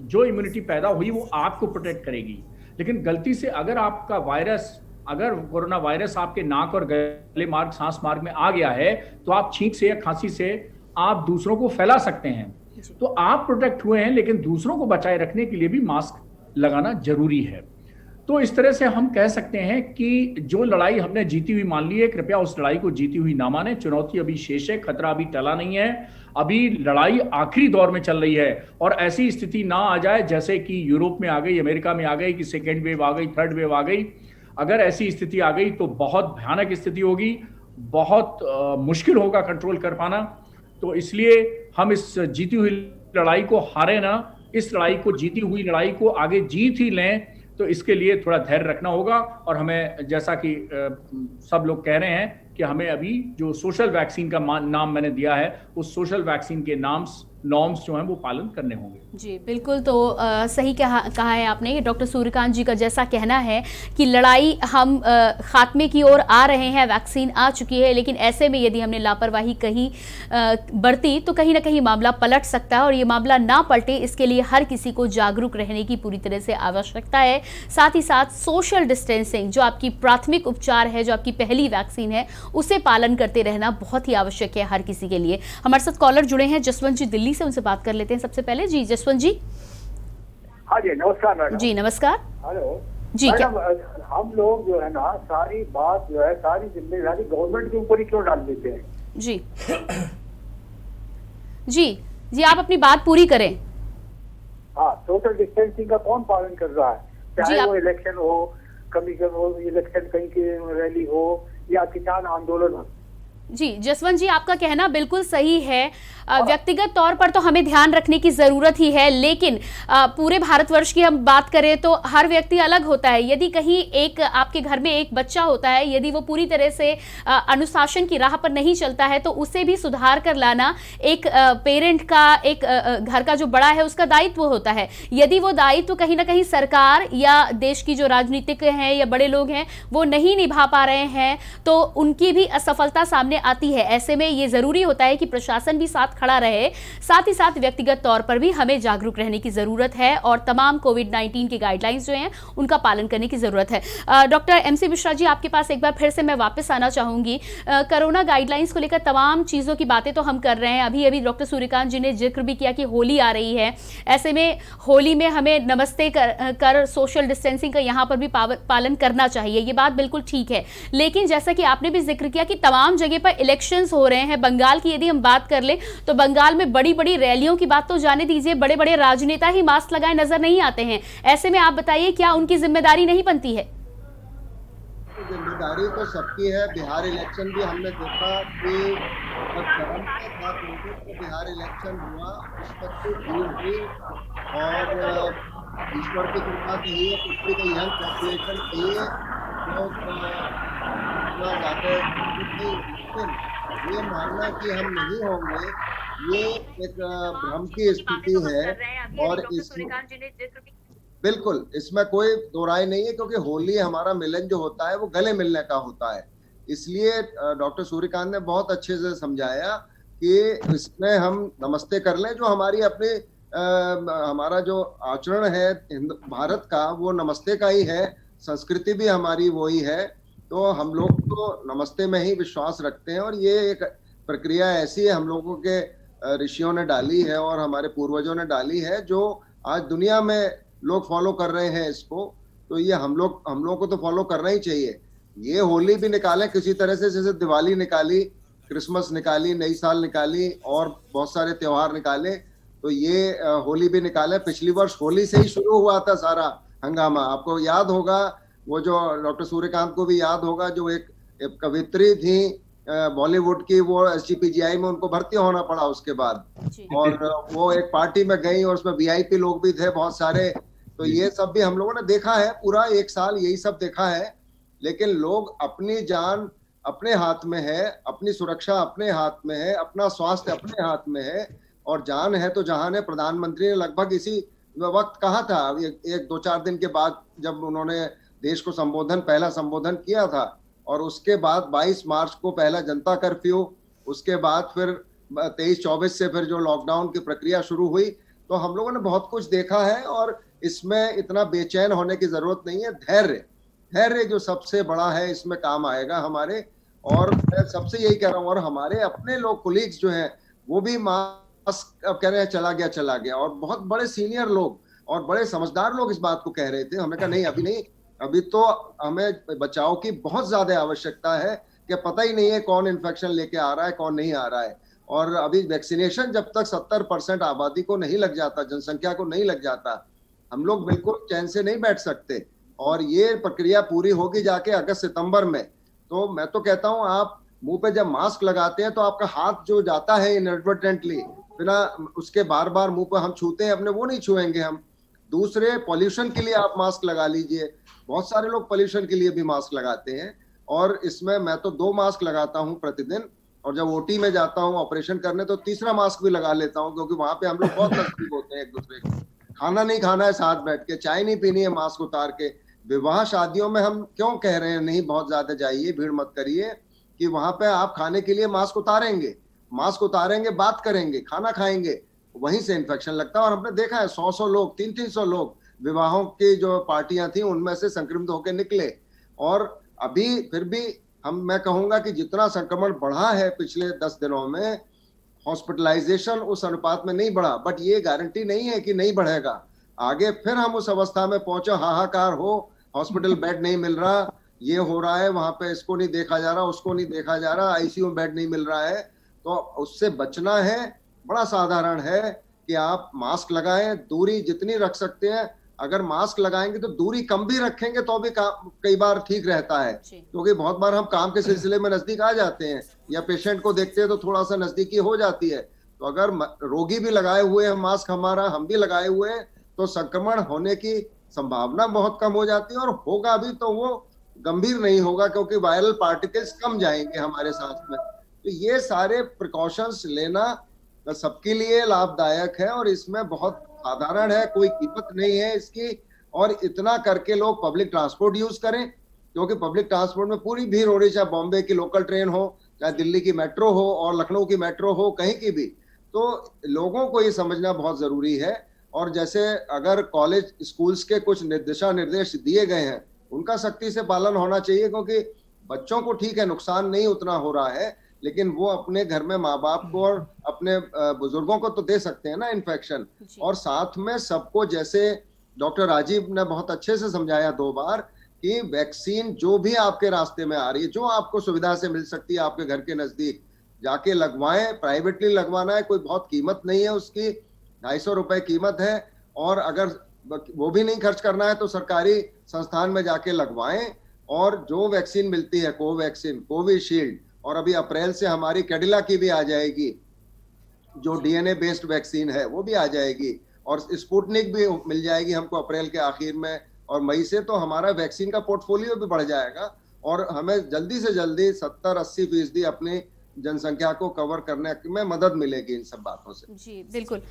जो इम्यूनिटी पैदा हुई वो आपको प्रोटेक्ट करेगी। लेकिन गलती से अगर कोरोना वायरस आपके नाक और गले मार्ग, सांस मार्ग में आ गया है, तो आप छींक से या खांसी से आप दूसरों को फैला सकते हैं। तो आप प्रोटेक्ट हुए हैं, लेकिन दूसरों को बचाए रखने के लिए भी मास्क लगाना जरूरी है। तो इस तरह से हम कह सकते हैं कि जो लड़ाई हमने जीती हुई मान ली है, कृपया उस लड़ाई को जीती हुई ना माने। चुनौती अभी शेष है, खतरा अभी टला नहीं है, अभी लड़ाई आखिरी दौर में चल रही है। और ऐसी स्थिति ना आ जाए जैसे कि यूरोप में आ गई, अमेरिका में आ गई, कि 2nd वेव आ गई, 3rd वेव आ गई। अगर ऐसी स्थिति आ गई तो बहुत भयानक स्थिति होगी, बहुत मुश्किल होगा कंट्रोल कर पाना। तो इसलिए हम इस जीती हुई लड़ाई को हारे ना, इस लड़ाई को, जीती हुई लड़ाई को आगे जीत ही लें। तो इसके लिए थोड़ा धैर्य रखना होगा। और हमें, जैसा कि सब लोग कह रहे हैं, कि हमें अभी जो सोशल वैक्सीन का नाम मैंने दिया है, उस सोशल वैक्सीन के नॉर्म्स जो हैं वो पालन करने होंगे। जी बिल्कुल, तो सही कहा है आपने। डॉक्टर सूर्यकांत जी का जैसा कहना है कि लड़ाई हम खात्मे की ओर आ रहे हैं, वैक्सीन आ चुकी है, लेकिन ऐसे में यदि हमने लापरवाही कहीं बरती तो कहीं ना कहीं मामला पलट सकता है। और ये मामला ना पलटे, इसके लिए हर किसी को जागरूक रहने की पूरी तरह से आवश्यकता है। साथ ही साथ सोशल डिस्टेंसिंग, जो आपकी प्राथमिक उपचार है, जो आपकी पहली वैक्सीन है, उसे पालन करते रहना बहुत ही आवश्यक है हर किसी के लिए। हमारे साथ कॉलर जुड़े हैं जसवंत जी दिल्ली से, उनसे बात कर लेते हैं सबसे पहले। जी जसवंत जी। हाँ जी, नमस्कार मैडम। जी नमस्कार। हेलो जी। क्या हम लोग जो है ना, सारी बात जो है, सारी जिम्मेदारी गवर्नमेंट के ऊपर ही क्यों डाल देते हैं? जी जी आप अपनी बात पूरी करें। हाँ, सोशल डिस्टेंसिंग का कौन पालन कर रहा है? चाहे वो इलेक्शन हो, कमीशन हो, इलेक्शन कहीं की रैली हो या किसान आंदोलन हो। जी जसवंत जी, आपका कहना बिल्कुल सही है। व्यक्तिगत तौर पर तो हमें ध्यान रखने की जरूरत ही है, लेकिन पूरे भारतवर्ष की हम बात करें तो हर व्यक्ति अलग होता है। यदि कहीं एक आपके घर में एक बच्चा होता है, यदि वो पूरी तरह से अनुशासन की राह पर नहीं चलता है तो उसे भी सुधार कर लाना एक पेरेंट का, एक घर का जो बड़ा है उसका दायित्व होता है। यदि वो दायित्व कहीं ना कहीं सरकार या देश की जो राजनीतिक हैं या बड़े लोग हैं वो नहीं निभा पा रहे हैं तो उनकी भी असफलता सामने आती है। ऐसे में ये जरूरी होता है कि प्रशासन भी साथ खड़ा रहे, साथ ही साथ व्यक्तिगत तौर पर भी हमें जागरूक रहने की जरूरत है और तमाम कोविड-19 की गाइडलाइंस जो हैं उनका पालन करने की जरूरत है। डॉक्टर एमसी मिश्रा जी, आपके पास एक बार फिर से मैं वापस आना चाहूंगी। कोरोना गाइडलाइंस को लेकर तमाम चीजों की बातें तो हम कर रहे हैं, अभी अभी डॉक्टर सूर्यकांत जी ने जिक्र भी किया कि होली आ रही है। ऐसे में होली में हमें नमस्ते कर सोशल डिस्टेंसिंग का यहाँ पर भी पालन करना चाहिए, ये बात बिल्कुल ठीक है। लेकिन जैसा कि आपने भी जिक्र किया कि तमाम जगह पर इलेक्शंस हो रहे हैं। बंगाल की यदि हम बात कर ले तो बंगाल में बड़ी बड़ी रैलियों की बात तो जाने दीजिए, बड़े बड़े राजनेता ही मास्क लगाए नजर नहीं आते हैं। ऐसे में आप बताइए क्या उनकी जिम्मेदारी नहीं बनती है? जिम्मेदारी तो सबकी है। बिहार इलेक्शन भी हमने देखा कि जब चरम पे था कोविड तो बिहार इलेक्शन हुआ, उस पर तो भीड़ हुई और ईश्वर की कृपा कहिए, कुछ भी यंग पॉपुलेशन कहिए लोग इतना ज़्यादा, लेकिन ये मानना कि हम नहीं होंगे ये एक भ्रम की स्थिति है। और बिल्कुल इसमें कोई दो राय नहीं है, क्योंकि होली हमारा मिलन जो होता है वो गले मिलने का होता है। इसलिए डॉक्टर सूर्यकांत ने बहुत अच्छे से समझाया कि इसमें हम नमस्ते कर लें, जो हमारी अपनी हमारा जो आचरण है भारत का वो नमस्ते का ही है, संस्कृति भी हमारी वही है। तो हम लोग तो नमस्ते में ही विश्वास रखते हैं और ये एक प्रक्रिया ऐसी है हम लोगों के ऋषियों ने डाली है और हमारे पूर्वजों ने डाली है, जो आज दुनिया में लोग फॉलो कर रहे हैं इसको। तो ये हम लोग को तो फॉलो करना ही चाहिए। ये होली भी निकालें किसी तरह से, जैसे दिवाली निकाली, क्रिसमस निकाली, नई साल निकाली और बहुत सारे त्योहार निकाले, तो ये होली भी निकाले। पिछली वर्ष होली से ही शुरू हुआ था सारा हंगामा। आपको याद होगा, वो जो डॉक्टर सूर्यकांत को भी याद होगा, जो एक कवित्री थी बॉलीवुड की, वो SGPGI में उनको भर्ती होना पड़ा उसके बाद, और वो एक पार्टी में गई और उसमें VIP लोग भी थे बहुत सारे। तो ये सब भी हम लोगों ने देखा है, पूरा एक साल यही सब देखा है। लेकिन लोग अपनी जान अपने हाथ में है, अपनी सुरक्षा अपने हाथ में है, अपना स्वास्थ्य अपने हाथ में है, और जान है तो जहान है। प्रधानमंत्री ने लगभग इसी वक्त कहा था, एक 2-4 दिन के बाद जब उन्होंने देश को पहला संबोधन किया था, और उसके बाद 22 मार्च को पहला जनता कर्फ्यू, उसके बाद फिर 23-24 से फिर जो लॉकडाउन की प्रक्रिया शुरू हुई। तो हम लोगों ने बहुत कुछ देखा है और इसमें इतना बेचैन होने की जरूरत नहीं है। धैर्य जो सबसे बड़ा है इसमें काम आएगा हमारे। और मैं सबसे यही कह रहा हूँ, और हमारे अपने लोग कोलीग्स जो हैं वो भी मास्क अब कह रहे हैं चला गया, और बहुत बड़े सीनियर लोग और बड़े समझदार लोग इस बात को कह रहे थे। हमने कहा नहीं, अभी नहीं, अभी तो हमें बचाव की बहुत ज्यादा आवश्यकता है, कि पता ही नहीं है कौन इन्फेक्शन लेके आ रहा है कौन नहीं आ रहा है। और अभी वैक्सीनेशन जब तक 70% आबादी को नहीं लग जाता, जनसंख्या को नहीं लग जाता, हम लोग बिल्कुल चैन से नहीं बैठ सकते। और ये प्रक्रिया पूरी होगी जाके अगस्त-सितंबर में। तो मैं तो कहता हूँ, आप मुंह पे जब मास्क लगाते हैं तो आपका हाथ जो जाता है इनएडवर्टेंटली, बिना उसके बार बार मुंह पे हम छूते हैं अपने, वो नहीं छुएंगे हम। दूसरे पॉल्यूशन के लिए आप मास्क लगा लीजिए, बहुत सारे लोग पॉल्यूशन के लिए भी मास्क लगाते हैं। और इसमें मैं तो 2 मास्क लगाता हूं प्रतिदिन, और जब OT में जाता हूं ऑपरेशन करने तो तीसरा मास्क भी लगा लेता हूं, क्योंकि वहां पे हम लोग बहुत नजदीक होते हैं एक दूसरे के। खाना नहीं खाना है साथ बैठ के, चाय नहीं पीनी है मास्क उतार के। विवाह शादियों में हम क्यों कह रहे हैं नहीं बहुत ज्यादा जाइए, भीड़ मत करिए, कि वहां पे आप खाने के लिए मास्क उतारेंगे, बात करेंगे, खाना खाएंगे, वहीं से इन्फेक्शन लगता है। और हमने देखा है 100 लोग, 300 लोग विवाहों की जो पार्टियां थी उनमें से संक्रमित होकर निकले। और अभी फिर भी मैं कहूंगा कि जितना संक्रमण बढ़ा है पिछले 10 दिनों में, हॉस्पिटलाइजेशन उस अनुपात में नहीं बढ़ा। बट ये गारंटी नहीं है कि नहीं बढ़ेगा। आगे फिर हम उस अवस्था में पहुंचे, हाहाकार हो, हॉस्पिटल बेड नहीं मिल रहा, ये हो रहा है, वहां पे इसको नहीं देखा जा रहा, उसको नहीं देखा जा रहा, ICU में बेड नहीं मिल रहा है। तो उससे बचना है, बड़ा साधारण है कि आप मास्क लगाएं, दूरी जितनी रख सकते हैं। अगर मास्क लगाएंगे तो दूरी कम भी रखेंगे तो भी कई बार ठीक रहता है, क्योंकि बहुत बार हम काम के सिलसिले में नजदीक आ जाते हैं या पेशेंट को देखते हैं तो थोड़ा सा नजदीकी हो जाती है। तो अगर रोगी भी लगाए हुए हैं मास्क, हमारा हम भी लगाए हुए हैं, तो संक्रमण होने की संभावना बहुत कम हो जाती है, और होगा भी तो वो गंभीर नहीं होगा, क्योंकि वायरल पार्टिकल्स कम जाएंगे हमारे सांस में। तो ये सारे प्रिकॉशंस लेना सबके लिए लाभदायक है, और इसमें बहुत साधारण है, कोई कीमत नहीं है इसकी। और इतना करके लोग पब्लिक ट्रांसपोर्ट यूज करें, क्योंकि पब्लिक ट्रांसपोर्ट में पूरी भीड़ हो रही, चाहे बॉम्बे की लोकल ट्रेन हो, चाहे दिल्ली की मेट्रो हो और लखनऊ की मेट्रो हो, कहीं की भी। तो लोगों को ये समझना बहुत जरूरी है। और जैसे अगर कॉलेज स्कूल्स के कुछ दिशा निर्देश दिए गए हैं, उनका सख्ती से पालन होना चाहिए, क्योंकि बच्चों को ठीक है नुकसान नहीं उतना हो रहा है, लेकिन वो अपने घर में माँ बाप को और अपने बुजुर्गों को तो दे सकते हैं ना इन्फेक्शन। और साथ में सबको, जैसे डॉक्टर राजीव ने बहुत अच्छे से समझाया 2 बार, कि वैक्सीन जो भी आपके रास्ते में आ रही है, जो आपको सुविधा से मिल सकती है आपके घर के नजदीक, जाके लगवाएं। प्राइवेटली लगवाना है, कोई बहुत कीमत नहीं है उसकी, 250 रुपए कीमत है। और अगर वो भी नहीं खर्च करना है तो सरकारी संस्थान में जाके लगवाएं। और जो वैक्सीन मिलती है, कोवैक्सीन, कोविशील्ड, और अभी अप्रैल से हमारी कैडिला की भी आ जाएगी, जो डीएनए बेस्ड वैक्सीन है वो भी आ जाएगी, और स्पुतनिक भी मिल जाएगी हमको अप्रैल के आखिर में। और मई से तो हमारा वैक्सीन का पोर्टफोलियो भी बढ़ जाएगा, और हमें जल्दी से जल्दी 70-80% अपनी जनसंख्या को कवर करने में मदद मिलेगी इन सब बातों से। जी बिल्कुल,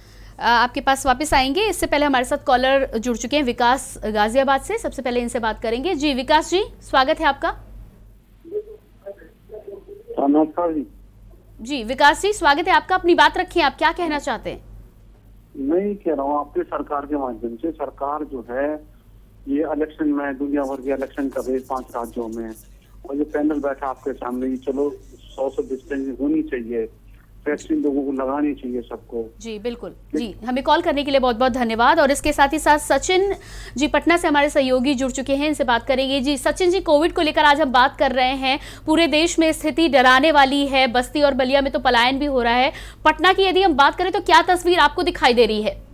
आपके पास वापस आएंगे। इससे पहले हमारे साथ कॉलर जुड़ चुके हैं विकास गाजियाबाद से, सबसे पहले इनसे बात करेंगे। जी विकास जी, स्वागत है आपका। नमस्कार जी। जी विकास जी, स्वागत है आपका, अपनी बात रखिए, आप क्या कहना चाहते हैं? मैं कह रहा हूँ आपके सरकार के माध्यम से, सरकार जो है ये इलेक्शन में, दुनिया भर के इलेक्शन कर रही 5 राज्यों में, और ये पैनल बैठा आपके सामने, चलो 100 डिस्टेंस होनी चाहिए, वैक्सीन लोगों को लगानी चाहिए सबको। जी बिल्कुल जी, हमें कॉल करने के लिए बहुत बहुत धन्यवाद। और इसके साथ ही साथ सचिन जी पटना से हमारे सहयोगी जुड़ चुके हैं, इनसे बात करेंगे। जी सचिन जी, कोविड को लेकर आज हम बात कर रहे हैं, पूरे देश में स्थिति डराने वाली है, बस्ती और बलिया में तो पलायन भी हो रहा है। पटना की यदि हम बात करें तो क्या तस्वीर आपको दिखाई दे रही है?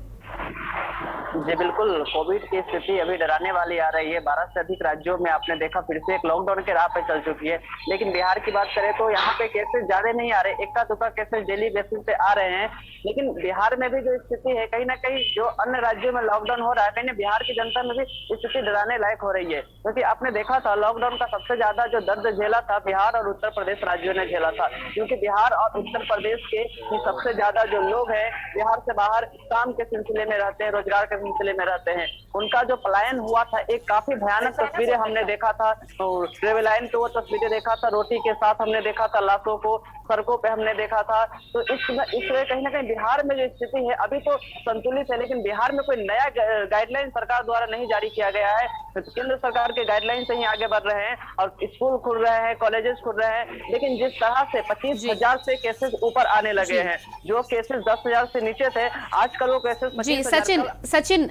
जी बिल्कुल, कोविड की स्थिति अभी डराने वाली आ रही है। 12 से अधिक राज्यों में आपने देखा फिर से एक लॉकडाउन के राह पे चल चुकी है। लेकिन बिहार की बात करें तो यहाँ पे केसेस ज्यादा नहीं आ रहे, इक्का दुक्का केसेस डेली बेसिस पे आ रहे हैं। लेकिन बिहार में भी जो स्थिति है, कहीं ना कहीं जो अन्य राज्यों में लॉकडाउन हो रहा है, कहीं बिहार की जनता में भी स्थिति डराने लायक हो रही है। क्योंकि आपने देखा था लॉकडाउन का सबसे ज्यादा जो दर्द झेला था बिहार और उत्तर प्रदेश राज्यों ने झेला था, क्योंकि बिहार और उत्तर प्रदेश के सबसे ज्यादा जो लोग हैं बिहार से बाहर काम के सिलसिले में रहते हैं, रोजगार के सिलसिले में रहते हैं, उनका जो पलायन हुआ था, एक काफी भयानक तस्वीरें हमने देखा था। रेलवे लाइन पे वो तस्वीरें देखा था, रोटी के साथ हमने देखा था लाशों को, सड़कों पे हमने देखा था। तो इस कहीं ना कहीं बिहार में जो स्थिति है अभी तो संतुलित है, लेकिन बिहार में कोई नया गाइडलाइन सरकार द्वारा नहीं जारी किया गया है। केंद्र सरकार के गाइडलाइन से ही आगे बढ़ रहे हैं, और स्कूल खुल रहे हैं, कॉलेजेस खुल रहे हैं, लेकिन जिस तरह से 25,000 से केसेस ऊपर आने लगे हैं, जो केसेस 10,000 से नीचे थे, आजकल वो केसेस 25,000। सचिन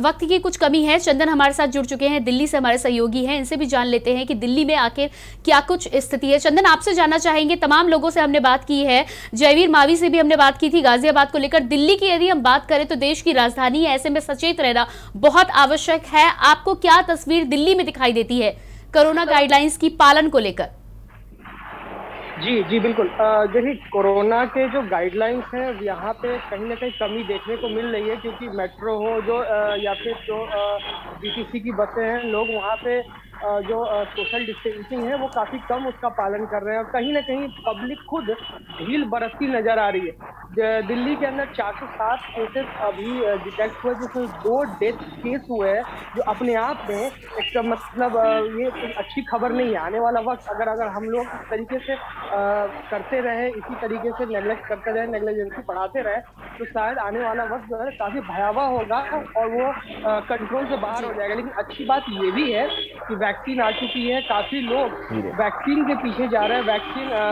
वक्त की कुछ कमी है, चंदन हमारे साथ जुड़ चुके हैं, दिल्ली से हमारे सहयोगी हैं, इनसे भी जान लेते हैं कि दिल्ली में आखिर क्या कुछ स्थिति है। चंदन, आपसे जानना चाहेंगे, तमाम लोगों से हमने बात की है, जयवीर मावी से भी हमने बात की थी गाजियाबाद को लेकर। दिल्ली की यदि हम बात करें तो देश की राजधानी है, ऐसे में सचेत रहना बहुत आवश्यक है। आपको क्या तस्वीर दिल्ली में दिखाई देती है कोरोना गाइडलाइंस की पालन को लेकर? जी बिल्कुल, देखिए कोरोना के जो गाइडलाइंस हैं यहाँ पे कहीं ना कहीं कमी देखने को मिल रही है, क्योंकि मेट्रो हो जो या फिर जो बीटीसी की बसें हैं, लोग वहाँ पे जो सोशल डिस्टेंसिंग है वो काफ़ी कम उसका पालन कर रहे हैं, और कहीं ना कहीं पब्लिक खुद ढील बरतती नजर आ रही है। दिल्ली के अंदर 407 केसेस अभी डिटेक्ट हुए, जिसमें 2 डेथ केस हुए हैं, जो अपने आप में एक मतलब ये अच्छी खबर नहीं है। आने वाला वक्त अगर हम लोग इस तरीके से करते रहे, इसी तरीके से नेग्लेक्ट करते रहे, नेग्लिजेंसी बढ़ाते रहे, तो शायद आने वाला वक्त जो है काफ़ी भयावह होगा और वो कंट्रोल से बाहर हो जाएगा। लेकिन अच्छी बात ये भी है कि वैक्सीन आ चुकी है, काफी लोग वैक्सीन के पीछे जा रहे हैं,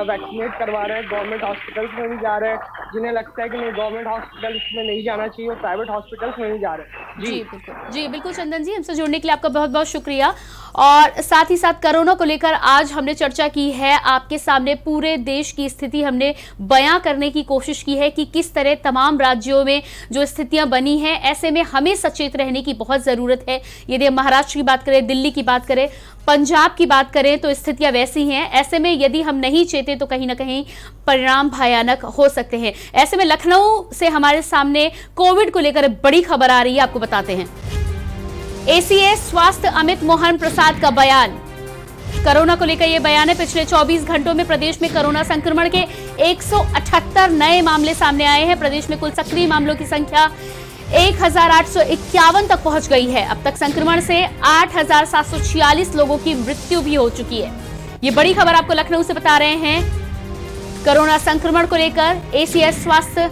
वैक्सीनेट करवा रहे हैं, गवर्नमेंट हॉस्पिटल्स में भी जा रहे हैं, जिन्हें लगता है कि नहीं गवर्नमेंट हॉस्पिटल्स में नहीं जाना चाहिए और प्राइवेट हॉस्पिटल्स में नहीं जा रहे हैं। जी बिल्कुल चंदन जी, हमसे जुड़ने के लिए आपका बहुत बहुत शुक्रिया। और साथ ही साथ कोरोना को लेकर आज हमने चर्चा की है, आपके सामने पूरे देश की स्थिति हमने बयां करने की कोशिश की है कि किस तरह तमाम राज्यों में जो स्थितियां बनी हैं, ऐसे में हमें सचेत रहने की बहुत ज़रूरत है। यदि हम महाराष्ट्र की बात करें, दिल्ली की बात करें, पंजाब की बात करें तो स्थितियां वैसी हैं। ऐसे में यदि हम नहीं चेते तो कहीं ना कहीं परिणाम भयानक हो सकते हैं। ऐसे में लखनऊ से हमारे सामने कोविड को लेकर बड़ी खबर आ रही है, आपको बताते हैं। एसीएस स्वास्थ्य अमित मोहन प्रसाद का बयान, कोरोना को लेकर यह बयान है। पिछले 24 घंटों में प्रदेश में कोरोना संक्रमण के 178 नए मामले सामने आए हैं। प्रदेश में कुल सक्रिय मामलों की संख्या 1851 तक पहुंच गई है। अब तक संक्रमण से 8746 लोगों की मृत्यु भी हो चुकी है। ये बड़ी खबर आपको लखनऊ से बता रहे हैं। कोरोना संक्रमण को लेकर एसीएस स्वास्थ्य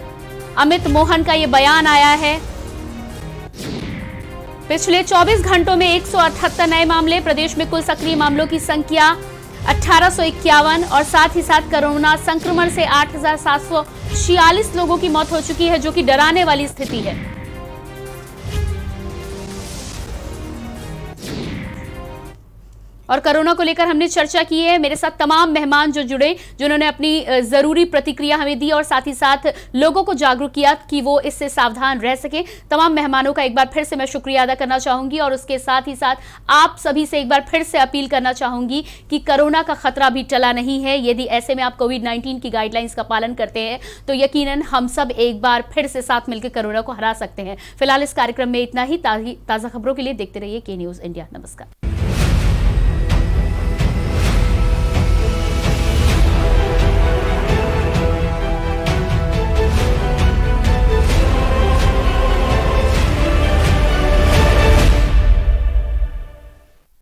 अमित मोहन का ये बयान आया है। पिछले 24 घंटों में 178 नए मामले, प्रदेश में कुल सक्रिय मामलों की संख्या 1851 और साथ ही साथ कोरोना संक्रमण से 8746 लोगों की मौत हो चुकी है, जो कि डराने वाली स्थिति है। और कोरोना को लेकर हमने चर्चा की है। मेरे साथ तमाम मेहमान जो जुड़े, जिन्होंने अपनी जरूरी प्रतिक्रिया हमें दी और साथ ही साथ लोगों को जागरूक किया कि वो इससे सावधान रह सके। तमाम मेहमानों का एक बार फिर से मैं शुक्रिया अदा करना चाहूंगी और उसके साथ ही साथ आप सभी से एक बार फिर से अपील करना चाहूंगी कि कोरोना का खतरा भी टला नहीं है। यदि ऐसे में आप कोविड-19 की गाइडलाइंस का पालन करते हैं तो यकीनन हम सब एक बार फिर से साथ मिलकर कोरोना को हरा सकते हैं। फिलहाल इस कार्यक्रम में इतना ही। ताज़ा खबरों के लिए देखते रहिए के न्यूज़ इंडिया। नमस्कार।